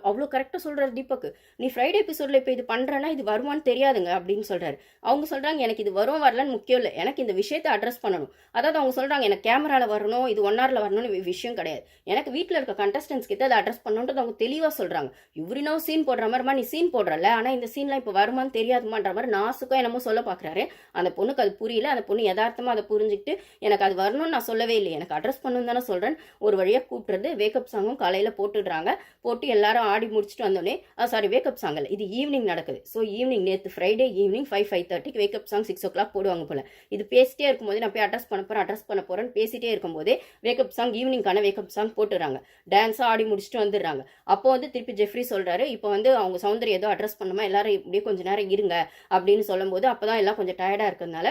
அவ்வளோ கரெக்டாக சொல்றாரு தீபக், நீ ஃப்ரைடே எபிசோட்ல இப்போ இது பண்றேன்னா இது வருமானு தெரியாதுங்க அப்படின்னு சொல்றாரு. அவங்க சொல்றாங்க எனக்கு இது வரும் வரலன்னு முக்கியம் இல்லை, எனக்கு இந்த விஷயத்தை அட்ரஸ் பண்ணணும். அதாவது அவங்க சொல்றாங்க எனக்கு கேமரால வரணும், இது 1 hourல வரணும்னு விஷயம் கிடையாது, எனக்கு வீட்டில் இருக்க கண்டஸ்டன்ஸ் கிட்ட அதை அட்ரஸ் பண்ணணுன்றது அவங்க தெளிவாக சொல்றாங்க. இவரினோ சீன் போடுற மாதிரிமா நீ சீன் போடுறல, ஆனா இந்த சீன்லாம் இப்போ வருமானு தெரியாதுமான்ற மாதிரி நாசுக்கும் என்னமோ சொல்ல பாக்குறாரு. அந்த பொண்ணுக்கு அது புரியல. அந்த பொண்ணு யதார்த்தமா அதை புரிஞ்சுக்கிட்டு எனக்கு அது வரணும்னு நான் சொல்லவே இல்லை, எனக்கு அட்ரஸ் பண்ணணும் தானே சொல்றேன். ஒரு வழியா கூப்பிட்டுறது வேக்கப் சாங்கும் காலையில போட்டுடுறாங்க. போட்டு எல்லாரும் ஆடி முடிச்சுட்டு வந்தோடனே சாரி வேக்கப் சாங் இல்லை, இது ஈவினிங் நடக்குது. ஸோ ஈவினிங் நேற்று Friday evening 5:30 wake up song 6 o'clock போடுவாங்க போல. இது பேசிட்டே இருக்கும்போது நான் போய் அட்ரஸ் பண்ண போறேன்னு பேசிட்டே இருக்கும்போதே வேக்கப் சாங் ஈவினிங்கான வேக்கப் சாங் போட்டுறாங்க. டான்ஸா ஆடி முடிச்சுட்டு வந்துடுறாங்க. அப்போ வந்து திருப்பி ஜெஃப்ரி சொல்றாரு, இப்போ வந்து அவங்க சௌந்தர்யா ஏதோ அட்ரஸ் பண்ணுமா, எல்லாரும் இப்படியே கொஞ்ச நேரம் இருங்க அப்படின்னு சொல்லும்போது அப்பதான் எல்லாம் கொஞ்சம் டயர்டா இருக்கிறதுனால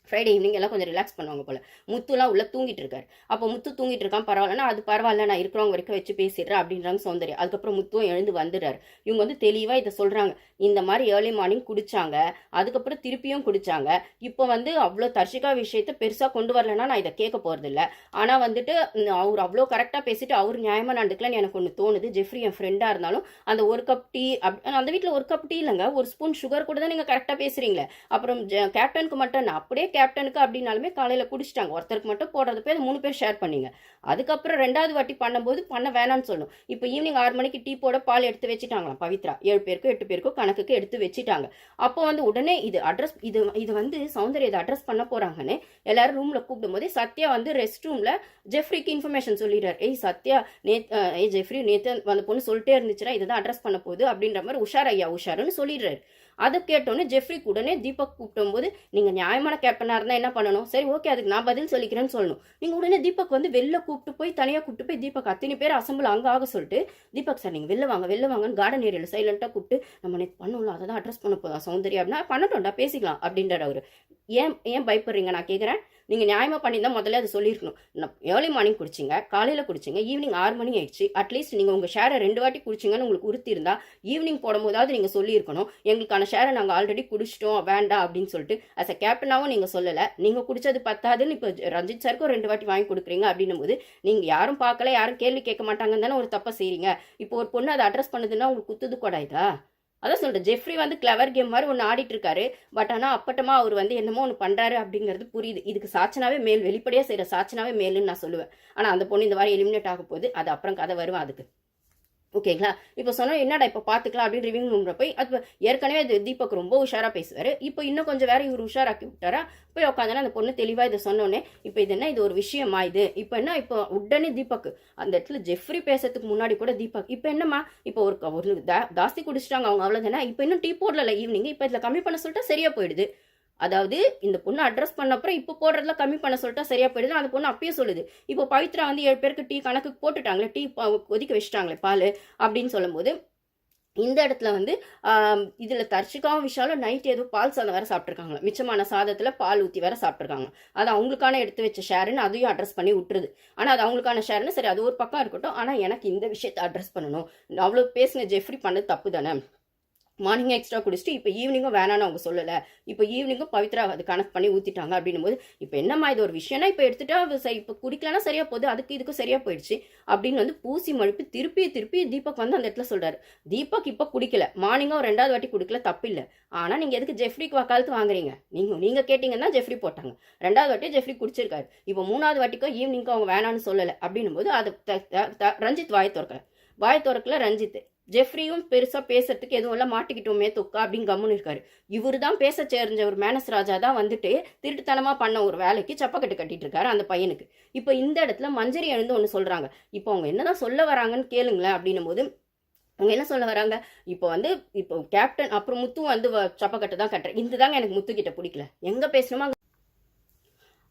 ஃப்ரைடே ஈவினிங் எல்லாம் கொஞ்சம் ரிலாக்ஸ் பண்ணுவாங்க போல. முத்துலாம் உள்ள தூங்கிட்டு இருக்காரு. அப்போ முத்து தூங்கிட்டு இருக்கான், பரவாயில்லன்னா அது பரவாயில்ல, நான் இருக்கிறவங்க வரைக்கும் வச்சு பேசிடுறேன் அப்படின்றாங்க சௌந்தர்யா. அதுக்கப்புறம் முத்துவும் எழுந்து வந்துடுறாரு. இவங்க வந்து தெளிவா இதை சொல்றாங்க, இந்த மாதிரி ஏர்லி மார்னிங் குடிச்சாங்க, அதுக்கப்புறம் திருப்பியும் குடிச்சாங்க, இப்போ வந்து அவ்வளோ தர்ஷிகா விஷயத்த பெருசா கொண்டு வரலன்னா நான் இதை கேட்க போறது இல்லை. ஆனா வந்துட்டு அவர் அவ்வளோ கரெக்டா பேசிட்டு அவர் நியாயமா நடந்துக்கலன்னு எனக்கு ஒன்று தோணுது. ஜெஃப்ரி என் ஃப்ரெண்டா இருந்தாலும் அந்த ஒரு கப் டீ அந்த வீட்டில் ஒரு கப் டீ இல்லைங்க, ஒரு ஸ்பூன் சுகர் கூட தான் நீங்க கரெக்டா பேசுறீங்களே. அப்புறம் கேப்டனுக்கு மட்டும் நான் அப்படியே கேப்டனுக்கு அப்படின்னாலுமே காலையில குடிச்சிட்டாங்க, ஒருத்தருக்கு மட்டும் போடுறது போய் 3 பேர் ஷேர் பண்ணீங்க. அதுக்கப்புறம் 2வது வாட்டி பண்ணும்போது பண்ண வேணாம்னு சொல்லணும். இப்போ ஈவினிங் 6 மணிக்கு டீ போட பால் எடுத்து வச்சுட்டாங்களாம் பவித்ரா, 7 பேருக்கும் 8 பேருக்கும் கணக்குக்கு எடுத்து வச்சுட்டாங்க. அப்போ வந்து உடனே இது அட்ரஸ் இது வந்து சௌந்தர்யா இதை அட்ரஸ் பண்ண போறாங்கன்னு எல்லாரும் ரூம்ல கூப்பிடும் போதே சத்யா வந்து ரெஸ்ட் ரூம்ல ஜெஃப்ரிக்கு இன்ஃபர்மேஷன் சொல்லிடுறாரு. சத்யா ஜெஃப்ரி நேத்து அந்த பொண்ணு சொல்லிட்டே இருந்துச்சுன்னா இதை தான் அட்ரஸ் பண்ண போகுது அப்படின்ற மாதிரி உஷார் ஐயா உஷாருன்னு சொல்லிடுறாரு. அதை கேட்டோன்னே ஜெஃப்ரி உடனே தீபக் கூப்பிடும் போது நீங்க நியாயமான கேப்டனா இருந்தா என்ன பண்ணணும், சரி ஓகே அதுக்கு நான் பதில் சொல்லிக்கிறேன்னு சொல்லணும். நீங்க உடனே தீபக் வந்து வெளில கூப்பிட்டு போய் தனியா கூப்பிட்டு போய் தீபக் அத்தனை பேர் அசம்பிள் அங்க ஆக சொல்லிட்டு தீபக் சார் நீங்க வெளில வாங்கன்னு கார்டன் ஏரியால சைலண்டா கூப்பிட்டு நம்ம நேற்று பண்ணல அதை தான் அட்ரஸ் பண்ண போதா சௌந்தர்யா அப்படின்னா பண்ணட்டோம்டா பேசிக்கலாம் அப்படின்றார் அவரு. ஏன் பயப்படுறீங்க, நான் கேட்குறேன். நீங்கள் நியாயமாக பண்ணியிருந்தால் முதல்ல அதை சொல்லியிருக்கணும். ஏர்லி மார்னிங் குடிச்சிங்க, காலையில் குடிச்சிங்க, ஈவினிங் 6 மணி ஆயிடுச்சு, அட்லீஸ்ட் நீங்கள் உங்கள் ஷேரை 2 வாட்டி குடிச்சிங்கன்னு உங்களுக்கு உறுத்தி இருந்தால் ஈவினிங் போடும்போதாவது நீங்கள் சொல்லியிருக்கணும், எங்களுக்கான ஷேரை நாங்கள் ஆல்ரெடி குடிச்சிட்டோம் வேண்டாம் அப்படின்னு சொல்லிட்டு. அஸ் அ கேப்டனாகவும் நீங்கள் சொல்லலை, நீங்கள் குடிச்சது பத்தாதுன்னு இப்போ ரஞ்சித் சாருக்கும் 2 வாட்டி வாங்கி கொடுக்குறீங்க அப்படின்னும் போது நீங்கள் யாரும் பார்க்கல, யாரும் கேள்வி கேட்க மாட்டாங்கன்னு தானே ஒரு தப்பை செய்கிறீங்க. இப்போ ஒரு பொண்ணு அதை அட்ரஸ் பண்ணுதுன்னா உங்களுக்கு குத்துது கூடாதா? அதான் சொல்றேன், ஜெஃப்ரி வந்து கிளவர் கேம் மாதிரி ஒன்று ஆடிட்டு இருக்காரு. பட் ஆனால் அப்பட்டமா அவர் வந்து என்னமோ ஒன்று பண்றாரு அப்படிங்கிறது புரியுது. இதுக்கு சாச்சனாவே மேல், வெளிப்படையா செய்யற சாச்சனாவே மேலுன்னு நான் சொல்லுவேன். ஆனால் அந்த பொண்ணு இந்த மாதிரி எலிமினேட் ஆக போகுது, அது அப்புறம் கதை வருவேன் அதுக்கு. ஓகேங்களா? இப்போ சொன்னா என்னடா இப்போ பார்த்துக்கலாம் அப்படின்னு லிவிங் ரூம்ல போய் அது ஏற்கனவே அது தீபக் ரொம்ப உஷாரா பேசுவாரு. இப்போ இன்னும் கொஞ்சம் வேற இவரு உஷாராக்கி விட்டாரா, போய் உட்காந்தோனே அந்த பொண்ணு தெளிவா இதை சொன்னோனே, இப்போ இது என்ன இது ஒரு விஷயமா இது? இப்போ என்ன இப்போ உடனே தீபக் அந்த இடத்துல ஜெஃப்ரி பேசுறதுக்கு முன்னாடி கூட தீபக் இப்போ என்னம்மா இப்போ ஒரு ஜாஸ்தி குடிச்சிட்டாங்க அவங்க அவ்வளோதானே, இப்போ இன்னும் டீ போடல ஈவினிங், இப்போ இதில் கம்மி பண்ண சொல்லிட்டா சரியா போயிடுது. அதாவது இந்த பொண்ணு அட்ரஸ் பண்ண அப்புறம் இப்போ போடுறதுல கம்மி பண்ண சொல்லிட்டா சரியா போயிடுது. அந்த பொண்ணு அப்பயே சொல்லுது. இப்போ பவித்ரா வந்து 7 பேருக்கு டீ கணக்குக்கு போட்டுட்டாங்களே, டீ கொதிக்க வச்சுட்டாங்களே பால் அப்படின்னு சொல்லும்போது, இந்த இடத்துல வந்து இதுல தர்ஷிகாவும் விஷாலும் நைட் ஏதோ பால் சாதம் வேற சாப்பிட்ருக்காங்க. மிச்சமான சாதத்துல பால் ஊற்றி வேற சாப்பிட்ருக்காங்க. அது அவங்களுக்கான எடுத்து வச்ச ஷேருன்னு அதையும் அட்ரஸ் பண்ணி விட்டுருது. ஆனா அது அவங்களுக்கான ஷேர்னு சரி அது ஒரு பக்கம் இருக்கட்டும். ஆனா எனக்கு இந்த விஷயத்தை அட்ரஸ் பண்ணணும். அவ்வளோ பேசின ஜெஃப்ரி பண்ணது தப்பு தானே. மார்னிங் எக்ஸ்ட்ரா குடிச்சிட்டு இப்போ ஈவினிங்கும் வேணான்னு அவங்க சொல்லலை. இப்போ ஈவினிங்கும் பவித்ரா அது கனெக்ட் பண்ணி ஊற்றிட்டாங்க அப்படின்னும் போது இப்போ என்னம்மா இது ஒரு விஷயம்னா இப்போ எடுத்துட்டா இப்போ குடிக்கலன்னா சரியா போகுது, அதுக்கு இதுக்கும் சரியா போயிடுச்சு அப்படின்னு வந்து பூசி மழுப்பி திருப்பி தீபக் வந்து அந்த இடத்துல சொல்றாரு. தீபக் இப்போ குடிக்கல, மார்னிங்கும் 2வது வாட்டி குடிக்கல, தப்பு இல்லை. ஆனால் நீங்கள் எதுக்கு ஜெஃப்ரிக்கு வக்காலத்து வாங்குறீங்க? நீங்க கேட்டீங்கன்னா ஜெஃப்ரி போட்டாங்க. 2வது வாட்டி ஜெஃப்ரி குடிச்சிருக்காரு. இப்போ 3வது வாட்டிக்கும் ஈவினிங்கும் அவங்க வேணான்னு சொல்லலை அப்படின்னும் போது அதை ரஞ்சித் வாய் திறக்கல ரஞ்சித். ஜெஃப்ரியும் பெருசா பேசுறதுக்கு எதுவும் இல்லை, மாட்டிக்கிட்டோமே தொக்கா அப்படின்னு கம்முன்னு இருக்காரு. இவரு தான் பேச தெரிஞ்ச ஒரு மேனஸ் ராஜா தான் வந்துட்டு திருட்டுத்தனமா பண்ண ஒரு வேலைக்கு சப்பக்கட்டு கட்டிட்டு இருக்காரு அந்த பையனுக்கு. இப்போ இந்த இடத்துல மஞ்சரி எழுந்து ஒன்று சொல்றாங்க. இப்போ அவங்க என்னதான் சொல்ல வராங்கன்னு கேளுங்களேன் அப்படின்னும் போது அவங்க என்ன சொல்ல வராங்க, இப்போ கேப்டன் அப்புறம் முத்து வந்து சப்பக்கட்டு தான் கட்டுறேன். இதுதாங்க எனக்கு முத்து கிட்ட பிடிக்கல. எங்க பேசணுமா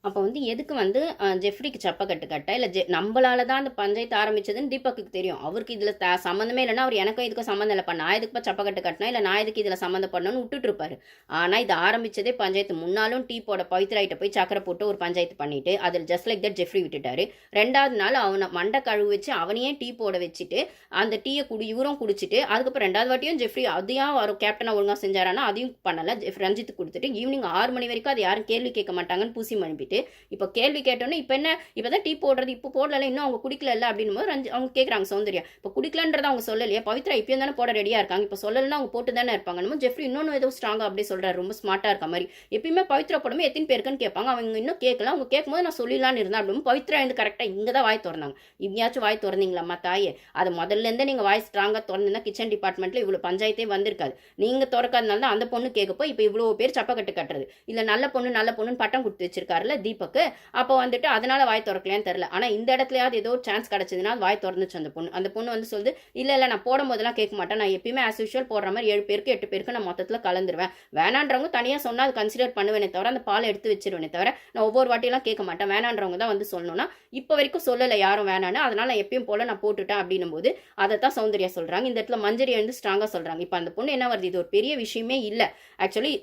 அப்போ வந்து எதுக்கு வந்து ஜெஃப்ரிக்கு சப்பக்கட்டு கட்ட இல்லை நம்மளால தான் அந்த பஞ்சாயத்து ஆரம்பிச்சதுன்னு தீபக்கு தெரியும். அவருக்கு இதில் சம்மந்தமே இல்லைன்னா அவர் எனக்கும் இதுக்கும் சம்மந்தம் இல்லைப்பா, நான் எதுக்குப்பா சப்பக்கட்டு கட்டினா இல்லை நான் எதுக்கு இதில் சம்மந்தப்படணும்னு விட்டுட்டு இருப்பாரு. ஆனால் இது ஆரம்பிச்சதே பஞ்சாயத்து. முன்னாலும் டீ போட பவித்ராயிட்ட போய் சக்கரை போட்டு ஒரு பஞ்சாயத்து பண்ணிட்டு அதில் ஜஸ்ட் லைக் தட் ஜெஃப்ரி விட்டுட்டாரு. 2வது நாள் அவனை மண்டை கழுவு வச்சு அவனையே டீ போட வச்சுட்டு அந்த டீயை இவரும் குடிச்சிட்டு அதுக்கப்புறம் 2வது வாட்டியும் ஜெஃப்ரி அதையும் அவர் கேப்டனாக ஒழுங்காக செஞ்சாரானா அதையும் பண்ணலை. ரஞ்சித் கொடுத்துட்டு ஈவினிங் 6 மணி வரைக்கும் அது யாரும் கேள்வி கேட்க மாட்டாங்கன்னு பூசி மனுப்பிட்டு இப்போ கேள்வி கேட்டோன்னே இப்போ என்ன இப்போதான் டீ போடுறது இப்போ போடல இன்னும் அவங்க குடிக்கல அப்படின்னு போது அவங்க கேட்குறாங்க சௌந்தர்யா. இப்போ குடிக்கலன்றதை அவங்க சொல்லலையே, பவித்ரா இப்பயும் தானே போட ரெடியா இருக்காங்க, இப்போ சொல்லலைன்னா அவங்க போட்டு தானே இருப்பாங்க. ஜெஃப்ரி இன்னொன்று ஏதோ ஸ்ட்ராங்கா அப்படியே சொல்றாரு, ரொம்ப ஸ்மார்ட்டா இருக்க மாதிரி. எப்பயுமே பவித்ரா போடுமே எத்தனை பேருக்குன்னு கேட்பாங்க, அவங்க இன்னும் கேட்கல. அவங்க கேட்கும்போது நான் சொல்லலான்னு இருந்தேன் அப்படின்னு பவித்ரா வந்து கரெக்டாக இங்கே தான் வாய் திறந்தாங்க. இப்பயாச்சும் வாய் திறந்தீங்களாம்மா தாயே, அது முதல்ல இருந்தே நீங்கள் வாய் ஸ்ட்ராங்கா திறந்துருந்தா கிச்சன் டிபார்ட்மெண்ட்ல இவ்வளோ பஞ்சாயத்தே வந்திருக்காது. நீங்க திறக்காதனால தான் அந்த பொண்ணு கேட்கப்போ இப்போ இவ்வளோ பேர் சப்பக்கட்டு கட்டுறது. இல்லை நல்ல பொண்ணுன்னு பட்டம் கொடுத்து வச்சிருக்காருல்ல தீபக், அப்போ வந்துட்டு அதனால வாய் திறக்கலையான்னு தெரியல. ஆனா இந்த இடத்துலயாவது ஏதோ சான்ஸ் கிடைச்சதுன்னா வாய் திறந்துச்சு அந்த பொண்ணு வந்து சொல்லுது, இல்ல நான் போடும் போதெல்லாம் கேட்க மாட்டேன், நான் எப்பயுமே ஆஸ் யூஷுவல் போடுற மாதிரி 7 பேருக்கு 8 பேருக்கு நான் மொத்தத்துல கலந்துருவேன், வேணான்றவங்க தனியா சொன்னா அது கன்சிடர் பண்ணுவேனே தவிர அந்த பாலை எடுத்து வச்சிருவேனே தவிர நான் ஒவ்வொரு வாட்டியெல்லாம் கேட்க மாட்டேன், வேணான்றவங்க தான் வந்து சொல்லணும்னா இப்போ வரைக்கும் சொல்லலை யாரும் வேணான்னு, அதனால நான் எப்பயும் போல நான் போட்டுட்டேன் அப்படின்னும் போது அதைத்தான் சௌந்தர்யா சொல்றாங்க. இந்த இடத்துல மஞ்சரி வந்து ஸ்ட்ராங்கா சொல்றாங்க. இப்போ அந்த பொண்ணு என்ன வருது, இது ஒரு பெரிய விஷயமே இல்லை ஆக்சுவலி,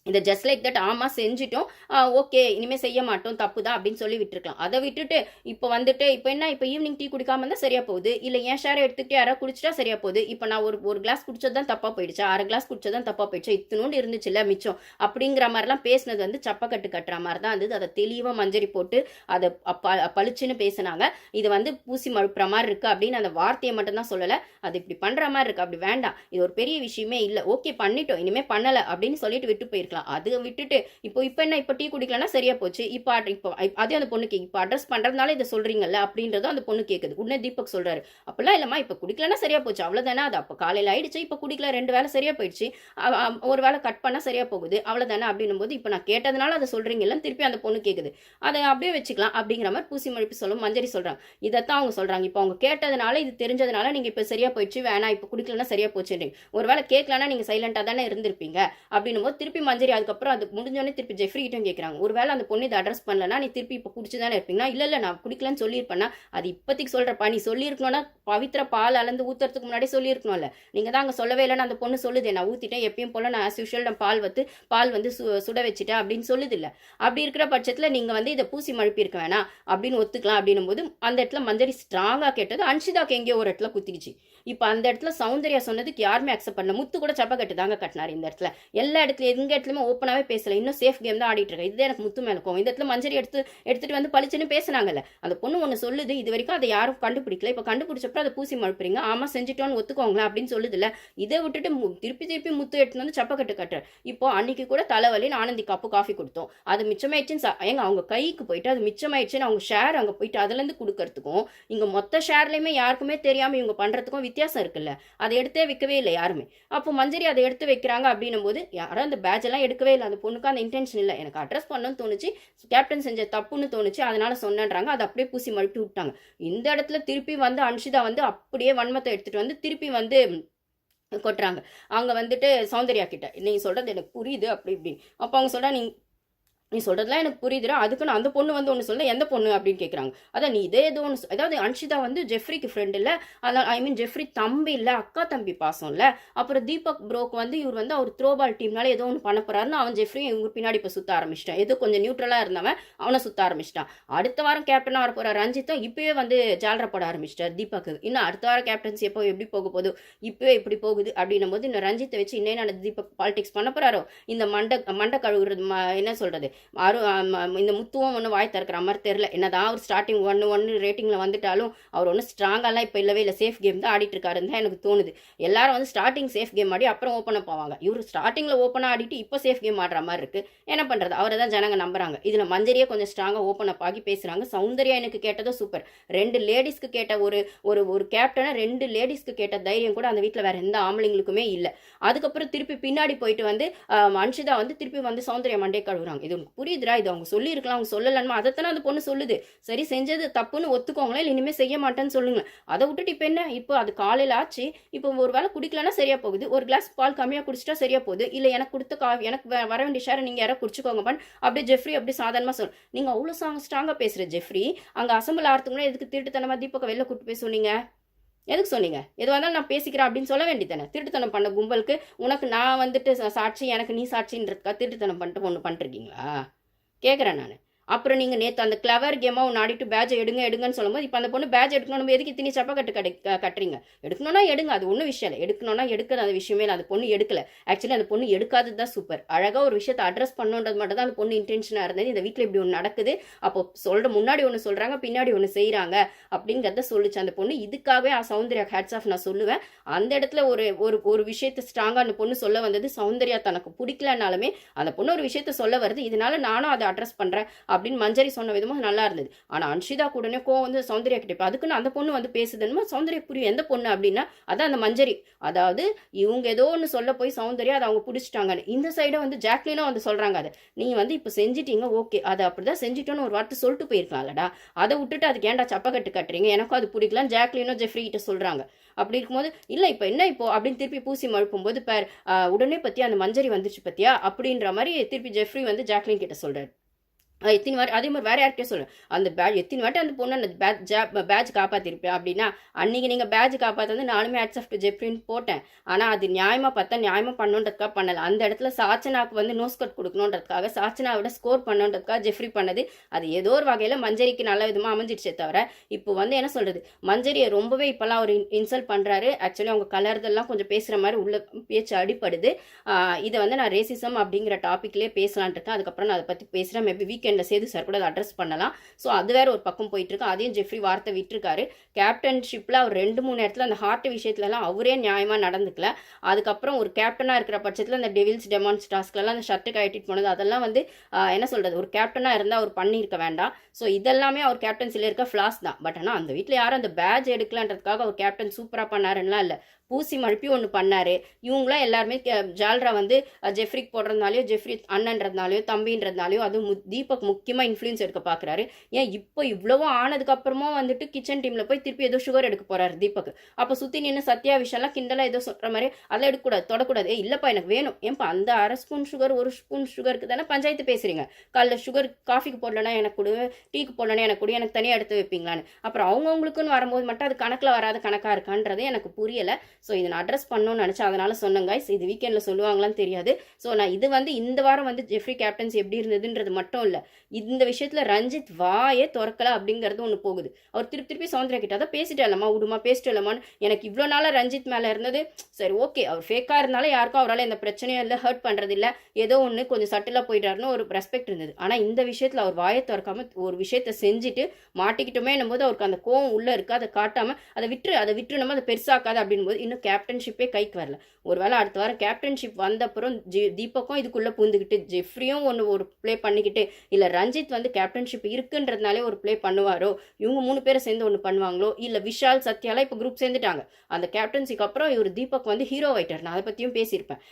இந்த ஜஸ்ட் லைக் தட் ஆமா செஞ்சிட்டோம், ஓகே இனிமேல் செய்ய மாட்டோம் தப்பு தான் அப்படின்னு சொல்லி விட்டுருக்கலாம். அதை விட்டுட்டு இப்போ வந்துட்டு இப்போ என்ன இப்போ ஈவினிங் டீ குடிக்காம இருந்தால் சரியா போகுது, இல்லை என் ஷேரை எடுத்துக்கிட்டு யாராவது குடிச்சிட்டா சரியா போகுது. இப்போ நான் ஒரு கிளாஸ் குடிச்சது தான் தப்பா போயிடுச்சா, 1/2 கிளாஸ் குடிச்சது தான் தப்பா போயிடுச்சா, இத்தனோண்டு இருந்துச்சுல்ல மிச்சம் அப்படிங்கிற மாதிரிலாம் பேசினது வந்து சப்பக்கட்டு கட்டுற மாதிரி தான் இருந்தது. அதை தெளிவாக மஞ்சரி போட்டு அதை பளிச்சுன்னு பேசினாங்க. இது வந்து பூசி மழுப்புற மாதிரி இருக்கு அப்படின்னு அந்த வார்த்தையை மட்டும் தான் சொல்லலை, அது இப்படி பண்ற மாதிரி இருக்கு, அப்படி வேண்டாம், இது ஒரு பெரிய விஷயமே இல்லை, ஓகே பண்ணிட்டோம் இனிமேல் பண்ணலை அப்படின்னு சொல்லிட்டு விட்டு போயிருக்கலாம். அது விட்டுட்டு இப்போ என்ன இப்போ டீ குடிக்கலன்னா சரியா போச்சு, இப்போ அதே அந்த பொண்ணுக்கு இப்போ அட்ரஸ் பண்றதுனால இதை சொல்றீங்கல்ல அப்படின்றதும் அந்த பொண்ணு கேட்குது. உடனே தீபக் சொல்றாரு, அப்படிலாம் இல்லம்மா இப்போ குடிக்கலன்னா சரியா போச்சு அவ்வளவுதானே, அது அப்போ காலையில் ஆயிடுச்சு, இப்போ குடிக்கல 2 வேளை சரியா போயிடுச்சு, ஒரு வேளை கட் பண்ணா சரியா போகுது அவ்வளவுதானே அப்படின்னும் போது இப்போ நான் கேட்டதுனால அதை சொல்றீங்கல்ல திருப்பி அந்த பொண்ணு கேட்குது, அதை அப்படியே வச்சுக்கலாம் அப்படிங்கிற மாதிரி பூசி மழுப்பி சொல்லும் மஞ்சரி சொல்றாங்க. இதைத்தான் அவங்க சொல்றாங்க, இப்போ அவங்க கேட்டதுனால இது தெரிஞ்சதுனால நீங்க இப்போ சரியா போயிடுச்சு வேணாம் இப்போ குடிக்கலன்னா சரியா போச்சுன்றீங்க, ஒரு வேளை கேட்கலன்னா நீங்க சைலண்டா தானே இருந்திருப்பீங்க அப்படின்னும் போது திருப்பி மஞ்சரி அதுக்கப்புறம் அது முடிஞ்சோடனே திருப்பி ஜெஃப்ரி கிட்டும் கேட்குறாங்க, ஒருவேளை அந்த பொண்ணு இதை அட்ரஸ் பண்ணலன்னா நீ திருப்பி இப்போ குடிச்சு தானே இருப்பீங்கன்னா, இல்லை நான் குடிக்கலன்னு சொல்லியிருப்பேன்னா அது இப்போதைக்கு சொல்கிறப்பா, நீ சொல்லியிருக்கணும்னா பவித்ரா பால் அளந்து ஊற்றுறதுக்கு முன்னாடி சொல்லியிருக்கணும்ல, நீங்கள் தான் அங்கே சொல்லவே இல்லைன்னு அந்த பொண்ணு சொல்லுது, நான் ஊற்றிட்டேன் எப்பயும் போல நான் ஆஸ் யூஷுவல் நான் பால் வந்து சுட வச்சுட்டேன் அப்படின்னு சொல்லுது இல்லை. அப்படி இருக்கிற பட்சத்தில் நீங்கள் வந்து இதை பூசி மழுப்பியிருக்க வேணாம் அப்படின்னு ஒத்துக்கலாம் அப்படின்னும் போது அந்த இடத்துல மஞ்சரி ஸ்ட்ராங்காக கேட்டது அன்ஷிதாக்கு எங்கேயோ ஒரு இடத்துல குத்திக்கிச்சு. இப்போ அந்த இடத்துல சௌந்தர்யா சொன்னதுக்கு யாருமே அக்செப்ட் பண்ணல. முத்து கூட சப்பக்கட்டு தாங்க கட்டினார் இந்த இடத்துல, எல்லா இடத்துலையும் எங்க இடத்துலையுமே சத்தியமாக ஓப்பனாகவே பேசலை, இன்னும் சேஃப் கேம் தான் ஆடிட்டு இருக்கேன். இதுதான் எனக்கு முத்து மேலே கோவம். இந்த இடத்துல மஞ்சரி எடுத்துட்டு வந்து பளிச்சுன்னு பேசினாங்கல்ல, அந்த பொண்ணு ஒன்று சொல்லுது, இது வரைக்கும் அதை யாரும் கண்டுபிடிக்கல, இப்போ கண்டுபிடிச்சப்பறம் அதை பூசி மழுப்புறீங்க, ஆமாம் செஞ்சுட்டோன்னு ஒத்துக்கோங்களேன் அப்படின்னு சொல்லுதுல்ல. இதை விட்டுட்டு திருப்பி முத்து எடுத்துன்னு வந்து சப்பக்கட்டு கட்டுற. இப்போ அன்னைக்கு கூட தலைவலின்னு ஆனந்தி கப்பு காஃபி கொடுத்தோம், அது மிச்சமாயிடுச்சுன்னு ஏங்க அவங்க கைக்கு போயிட்டு அது மிச்சமாயிடுச்சுன்னு அவங்க ஷேர் அங்கே போயிட்டு அதுலேருந்து கொடுக்கறதுக்கும் இங்கே மொத்த ஷேர்லையுமே யாருக்குமே தெரியாமல் இவங்க பண்ணுறதுக்கும் வித்தியாசம் இருக்குல்ல. அதை எடுத்தே வைக்கவே இல்லை யாருமே. அப்போ மஞ்சரி அதை எடுத்து வைக்கிறாங்க அப்படின்னும் போது யாரும் அந்த பேட்ச் எல்லாம் எடுக்கவே இல்லை. அந்த பொண்ணுக்கு அந்த இன்டென்ஷன் இல்லை, எனக்கு அட்ரஸ் பண்ணணும்னு தோணுச்சு, கேப்டன் செஞ்ச தப்புன்னு தோணுச்சு, அதனால சொன்னன்றாங்க. அதை அப்படியே பூசி மழுப்பி விட்டாங்க. இந்த இடத்துல திருப்பி வந்து அன்ஷிதா வந்து அப்படியே வன்மத்தை எடுத்துட்டு வந்து திருப்பி வந்து கொட்டுறாங்க. அங்கே வந்துட்டு சௌந்தர்யா கிட்ட நீ சொல்றது எனக்கு புரியுது அப்படி இப்படி. அப்போ அவங்க சொல்றா நீ சொல்கிறதுலாம் எனக்கு புரியுதுடா, அதுக்குன்னு அந்த பொண்ணு வந்து ஒன்று சொல்ல, எந்த பொண்ணு அப்படின்னு கேட்குறாங்க. அதான் நீ இதே ஏதோ ஒன்று, அதாவது அன்ஷிதா வந்து ஜெஃப்ரிக்கு ஃப்ரெண்ட் இல்லை, அதான் ஐ மீன் ஜெஃப்ரி தம்பி இல்லை, அக்கா தம்பி பாசம் இல்லை. அப்புறம் தீபக் ப்ரோக்கு வந்து இவர் வந்து அவர் த்ரோபால் டீம்னால ஏதோ ஒன்று பண்ண போறாருன்னு அவன் ஜெஃப்ரி இவங்க பின்னாடி இப்போ சுற்ற ஆரம்பிச்சிட்டான். ஏதோ கொஞ்சம் நியூட்ரலாக இருந்தவன் அவனை சுற்ற ஆரம்பிச்சிட்டான். அடுத்த வாரம் கேப்டனாக வர போகிற ரஞ்சித்தும் இப்போயே வந்து ஜாலரை போட ஆரம்பிச்சிட்டார் தீபக்கு. இன்னும் அடுத்த வாரம் கேப்டன்சி எப்போ எப்படி போக போகுது, இப்போவே இப்படி போகுது அப்படின்னும் போது இன்னும் ரஞ்சித்தை வச்சு இன்னும் நான் தீபக் பாலிடிக்ஸ் பண்ண போகிறாரோ, இந்த மண்டை கழுவுறது என்ன சொல்கிறது, இந்த முத்துவும் ஒன்றும் வாய் திறக்கிற மாதிரி தெரியல. என்னதான் அவர் ஸ்டார்டிங் 1-1 ரேட்டிங்கில் வந்துட்டாலும் அவர் ஒன்றும் ஸ்ட்ராங்காலாம் இப்போ இல்லவே இல்லை, சேஃப் கேம் தான் ஆடிட்டு இருக்காருன்னு தான் எனக்கு தோணுது. எல்லாரும் வந்து ஸ்டார்டிங் சேஃப் கேம் ஆடி அப்புறம் ஓப்பனாக போவாங்க, இவர் ஸ்டார்டிங்கில் ஓப்பனாக ஆடிட்டு இப்போ சேஃப் கேம் ஆடுற மாதிரி இருக்கு. என்ன பண்ணுறது, அவரை தான் ஜனங்க நம்புறாங்க. இதில் மஞ்சரியே கொஞ்சம் ஸ்ட்ராங்காக ஓப்பன் அப் ஆகி பேசுகிறாங்க. சௌந்தர்யா எனக்கு கேட்டதும் சூப்பர். 2 லேடிஸ்க்கு கேட்ட ஒரு கேப்டனை 2 லேடிஸ்க்கு கேட்ட தைரியம் கூட அந்த வீட்டில் வேற எந்த ஆம்பளைங்களுக்குமே இல்லை. அதுக்கப்புறம் திருப்பி பின்னாடி போயிட்டு வந்து அன்ஷிதா வந்து திருப்பி வந்து சௌந்தர்யா மண்டே கழுவுறாங்க. இது உங்களுக்கு புரியுதுரா, இது அவங்க சொல்லியிருக்கலாம், அவங்க சொல்லலன்னு அதைத்தானே அந்த பொண்ணு சொல்லுது. சரி செஞ்சது தப்புன்னு ஒத்துக்கோங்களேன், இல்லை இனிமேல் செய்ய மாட்டேன்னு சொல்லுங்க. அதை விட்டுட்டு இப்போ என்ன, இப்போ அது காலையில் ஆச்சு, இப்போ ஒரு வேளை குடிக்கலன்னா சரியா போகுது, ஒரு கிளாஸ் பால் கம்மியாக குடிச்சிட்டா சரியா போகுது, இல்லை எனக்கு கொடுத்த காஃபி எனக்கு வர வேண்டிய ஷேரை நீங்கள் யாரோ குடிச்சுக்கோங்கப்பான் அப்படியே ஜெஃப்ரி அப்படி சாதாரணமாக சொல். நீங்கள் அவ்வளோ ஸ்ட்ராங்காக பேசுகிற ஜெஃப்ரி, அங்கே அசம்பிள் ஆகிறதுக்குன்னா எதுக்கு திருட்டுத்தனமாக தீபக்க வெளில கூட்டு போய் சொன்னீங்க, எதுக்கு சொன்னீங்க? எதுவாக இருந்தாலும் நான் பேசிக்கிறேன் அப்படின்னு சொல்ல வேண்டியதானே. திருட்டுத்தனம் பண்ண கும்பலுக்கு உனக்கு நான் வந்துட்டு சாட்சி, எனக்கு நீ சாட்சின்றதுக்கா திருட்டுத்தனம் பண்ணிட்டு ஒன்று பண்ணிருக்கீங்களா கேட்குறேன் நான். அப்புறம் நீங்கள் நேற்று அந்த கிளவர் கேமாக ஒன்று ஆடிட்டு பேட்ச் எடுங்கன்னு சொல்லும்போது இப்போ அந்த பொண்ணு பேட்ச் எடுக்கணும், எதுக்கு இத்தனை சப்பக்கட்டு கட்டுறீங்க? எடுக்கணும்னா எடுங்க, அது ஒன்றும் விஷயம் இல்லை. எடுக்கணும்னா எடுக்கிறது அந்த விஷயமே இல்லை. அந்த பொண்ணு எடுக்கல. ஆக்சுவலி அந்த பொண்ணு எடுக்காதது தான் சூப்பர். அழகாக ஒரு விஷயத்தை அட்ரஸ் பண்ணுன்றது மட்டும் தான் அந்த பொண்ணு இன்டென்ஷனாக இருந்தது. இந்த வீட்டில் இப்படி ஒன்று நடக்குது, அப்போ முன்னாடி ஒன்று சொல்கிறாங்க, பின்னாடி ஒன்று செய்கிறாங்க அப்படிங்கிறத சொல்லிச்சு அந்த பொண்ணு. இதுக்காகவே சௌந்தர்யா ஹேட்ஸ் ஆஃப் நான் சொல்லுவேன். அந்த இடத்துல ஒரு விஷயத்தை ஸ்ட்ராங்காக அந்த பொண்ணு சொல்ல வந்தது. சௌந்தர்யா தனக்கு பிடிக்கலனாலுமே அந்த பொண்ணு ஒரு விஷயத்த சொல்ல வருது, இதனால நானும் அதை அட்ரஸ் பண்ணுறேன் அப்படின்னு மஞ்சரி சொன்ன விதமும் நல்லா இருந்தது. ஆனா அன்ஷிதா கூடனே கோவம் வந்து சௌந்தர்யா கிட்ட, அதுக்குன்னு அந்த பொண்ணு வந்து பேசுதுன்னு சௌந்தர்யா புரியும். எந்த பொண்ணு அப்படின்னா அதான் அந்த மஞ்சரி. அதாவது இவங்க ஏதோ ஒன்று சொல்ல போய் சௌந்தர்யா அதை அவங்க பிடிச்சிட்டாங்கன்னு. இந்த சைடை வந்து ஜாக்லினும் வந்து சொல்றாங்க, அதை நீ வந்து இப்போ செஞ்சிட்டீங்க, ஓகே அதை அப்படிதான் செஞ்சிட்டோன்னு ஒரு வார்த்தை சொல்லிட்டு போயிருக்கலாம்லடா, அதை விட்டுட்டு அதுக்கு ஏன்டா சப்பக்கட்டு கட்டுறீங்க, எனக்கும் அது பிடிக்கலான்னு ஜாக்லினும் ஜெஃப்ரி கிட்ட சொல்றாங்க. அப்படி இருக்கும்போது இல்லை இப்போ என்ன இப்போ அப்படின்னு திருப்பி பூசி மழுப்பும் போது உடனே பத்தியா அந்த மஞ்சரி வந்துச்சு பத்தியா அப்படின்ற மாதிரி திருப்பி ஜெஃப்ரி வந்து ஜாக்லின் கிட்ட சொல்றாரு. எத்தனை வாட்டி அதே மாதிரி வேற யார்கிட்டயும் சொல்லுவேன், அந்த எத்தனை வாட்டி அந்த பொண்ணு அந்த பேட்ச் காப்பாற்றிருப்பேன் அப்படின்னா, அன்னைக்கு நீங்கள் பேட்ச் காப்பாற்றது நானுமே ஹேட்ஸ் ஆஃப் டு ஜெஃப்ரின்னு போட்டேன். ஆனால் அது நியாயமாக பார்த்தா நியாயமாக பண்ணுன்றதுக்காக பண்ணலை. அந்த இடத்துல சாச்சனாக்கு வந்து நோஸ்கட் கொடுக்கணுன்றதுக்காக, சாச்சனாவோட ஸ்கோர் பண்ணுன்றதுக்காக ஜெஃப்ரி பண்ணது. அது ஏதோ ஒரு வகையில் மஞ்சரிக்கு நல்ல விதமாக அமைஞ்சிடுச்சே தவிர, இப்போ வந்து என்ன சொல்கிறது, மஞ்சரியை ரொம்பவே இப்போல்லாம் அவர் இன்சல்ட் பண்ணுறாரு. ஆக்சுவலி அவங்க கலர்தெல்லாம் கொஞ்சம் பேசுகிற மாதிரி உள்ள பேச்சு அடிப்படுது. இதை வந்து நான் ரேசிசம் அப்படிங்கிற டாப்பிக்லேயே பேசலான் இருக்கேன். அதுக்கப்புறம் நான் அதை பற்றி பேசுகிறேன். மேபி வீக்கெண்ட் சேது சார் கூட அதை அட்ரஸ் பண்ணலாம். ஸோ அது வேற ஒரு பக்கம் போயிட்டு இருக்கு. அதையும் ஜெஃப்ரி வார்த்தை விட்டுருக்காரு. கேப்டன்ஷிப்ல அவர் 2-3 இடத்துல அந்த ஹார்ட் விஷயத்துலலாம் அவரே நியாயமா நடந்துக்கல. அதுக்கப்புறம் ஒரு கேப்டனா இருக்கிற பட்சத்தில் அந்த டெவில்ஸ் டெமான்ஸ் டாஸ்க்லாம் அந்த ஷர்ட்டு கட்டிட்டு போனது அதெல்லாம் வந்து என்ன சொல்றது, ஒரு கேப்டனா இருந்தால் அவர் பண்ணியிருக்க வேண்டாம். ஸோ இதெல்லாமே அவர் கேப்டன்சில இருக்க ஃபிளாஸ் தான். பட் ஆனால் அந்த வீட்டில் யாரும் அந்த பேட்ச் எடுக்கலன்றதுக்காக அவர் கேப்டன் சூப்பராக பண்ணாருன்னா இல்லை, பூசி மழுப்பி ஒன்று பண்ணாரு. இவங்களாம் எல்லாருமே ஜால்ரா வந்து ஜெஃப்ரிக்கு போடுறதுனாலையோ, ஜெஃப்ரி அண்ணன்றதுனாலையோ, தம்பின்றதுனாலையோ, அதுவும் தீபக் முக்கியமாக இன்ஃப்ளூயன்ஸ் எடுக்க பார்க்குறாரு. ஏன் இப்போ இவ்வளவோ ஆனதுக்கப்புறமா வந்துட்டு கிச்சன் டீமில் போய் திருப்பி ஏதோ சுகர் எடுக்க போறாரு தீபக். அப்போ சுற்றி நின்று சத்யா விஷயம்லாம் கிண்டலாக ஏதோ சொல்கிற மாதிரி அதெல்லாம் எடுக்கக்கூடாது, தொடக்கூடாது. இல்லைப்பா எனக்கு வேணும். ஏன்ப்பா அந்த 1/2 ஸ்பூன் சுகர் 1 ஸ்பூன் சுகருக்கு தானே பஞ்சாயத்து பேசுறீங்க. காலைல சுகர் காஃபிக்கு போடலன்னா எனக்கு கொடு, டீக்கு போடலன்னா எனக்கு கொடு, எனக்கு தனியாக எடுத்து வைப்பீங்களான்னு. அப்புறம் அவங்கவுங்களுக்குன்னு வரும்போது மட்டும் அது கணக்கில் வராத கணக்காக இருக்கான்றது எனக்கு புரியலை. ஸோ இதை நான் அட்ரஸ் பண்ணணும்னு நினச்சேன், அதனால சொன்னேன் கைஸ். இது வீக்கெண்டில் சொல்லுவாங்களான்னு தெரியாது. ஸோ நான் இது வந்து இந்த வாரம் வந்து ஜெஃப்ரி கேப்டன்ஸ் எப்படி இருந்ததுன்றது மட்டும் இல்லை, இந்த விஷயத்தில் ரஞ்சித் வாயே திறக்கல அப்படிங்கிறது ஒன்று போகுது. அவர் திருப்பி சௌந்தர்யா கிட்ட தான் பேசிட்டேலம்மா விடுமா பேசிட்டேலம்மான்னு. எனக்கு இவ்வளோ நாளாக ரஞ்சித் மேலே இருந்தது சரி ஓகே, அவர் ஃபேக்காக இருந்தாலும் யாருக்கும் அவரால் எந்த பிரச்சனையும் இல்லை, ஹர்ட் பண்ணுறது இல்லை, ஏதோ ஒன்று கொஞ்சம் சட்டிலாக போயிட்டாருன்னு ஒரு ரெஸ்பெக்ட் இருந்தது. ஆனால் இந்த விஷயத்தில் அவர் வாயை திறக்காம ஒரு விஷயத்த செஞ்சுட்டு மாட்டிக்கிட்டோமே போது அவருக்கு அந்த கோவம் உள்ளே இருக்குது, அதை காட்டாமல் அதை விட்டு நம்ம அதை பெருசாக்காது அப்படின் போது இன்னும் கேப்டன்ஷிப்பே கைக்கு வரல. ஒருவேளை அடுத்த வாரம் கேப்டன்ஷிப் வந்தப்புறம் தீபக்கும் இதுக்குள்ளே பூந்துக்கிட்டு ஜெஃப்ரியும் ஒரு ப்ளே பண்ணிக்கிட்டு இல்லை ரஞ்சித் வந்து கேப்டன்ஷிப் இருக்குன்றதுனாலே ஒரு ப்ளே பண்ணுவாரோ, இவங்க 3 பேரை சேர்ந்து ஒன்று பண்ணுவாங்களோ, இல்லை விஷால் சத்யாலாம் இப்போ குரூப் சேர்ந்துட்டாங்க. அந்த கேப்டன்சிக்கு அப்புறம் இவர் தீபக் வந்து ஹீரோ ஆயிட்டார். நான் அதை பற்றியும் பேசியிருப்பேன்.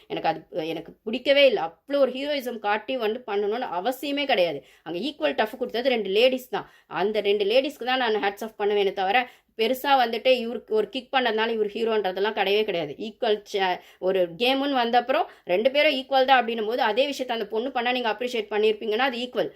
எனக்கு பிடிக்கவே இல்லை. அவ்வளோ ஒரு ஹீரோயிசம் காட்டி வந்து பண்ணணும்னு அவசியமே கிடையாது. அங்கே ஈக்குவல் டஃப் கொடுத்தது 2 லேடிஸ் தான். அந்த 2 லேடிஸ்க்கு தான் நான் ஹேட்ஸ் ஆஃப் பண்ணுவேனே தவிர பெருசாக வந்துட்டு இவருக்கு ஒரு கிக் பண்ணதுனால இவர் ஹீரோன்றதெல்லாம் கிடையவே கிடையாது. ஈக்குவல் ஒரு கேமுன்னு வந்தப்புறம் 2 பேரும் ஈக்குவல் தான் அப்படின்னும் போது அதே விஷயத்தை அந்த பொண்ணு பண்ணால் நீங்கள் அப்ரிஷியேட் பண்ணியிருப்பீங்கன்னா அது ஈக்குவல்.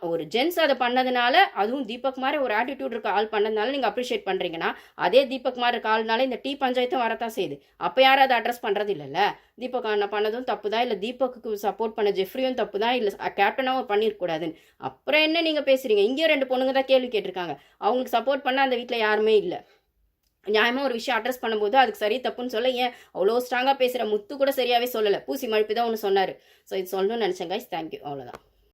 ஒரு ஜென்ஸ் அதை பண்ணதுனால, அதுவும் தீபக் மாதிரி ஒரு ஆட்டிடியூட் இருக்க ஆள் பண்ணதுனால நீங்கள் அப்ரிஷியேட் பண்ணுறீங்கன்னா, அதே தீபக் மாதிரி இருக்க ஆள்னால இந்த டீ பஞ்சாயத்தும் வரத்தான் செய்யுது. அப்போ யாரும் அதை அட்ரஸ் பண்ணுறது இல்லைல்ல. தீபக் அண்ணா பண்ணதும் தப்பு தான், இல்லை தீபக்கு சப்போர்ட் பண்ண ஜெஃப்ரியும் தப்பு தான், இல்லை கேப்டனாகவும் பண்ணியிருக்கூடாதுன்னு. அப்புறம் என்ன நீங்கள் பேசுகிறீங்க? இங்கேயும் 2 பொண்ணுங்க தான் கேள்வி கேட்டிருக்காங்க. அவங்களுக்கு சப்போர்ட் பண்ண அந்த வீட்டில் யாருமே இல்லை. நியாயமாக ஒரு விஷயம் அட்ரஸ் பண்ணும்போது அதுக்கு சரி தப்புன்னு சொல்ல ஏன் அவ்வளோ ஸ்ட்ராங்காக பேசுகிற முத்து கூட சரியாகவே சொல்லலை. பூசி மழுப்பி தான் ஒன்று சொன்னார். ஸோ இது சொல்லணும்னு நினச்சேன் கைஸ். தேங்க்யூ. அவ்வளோதான்.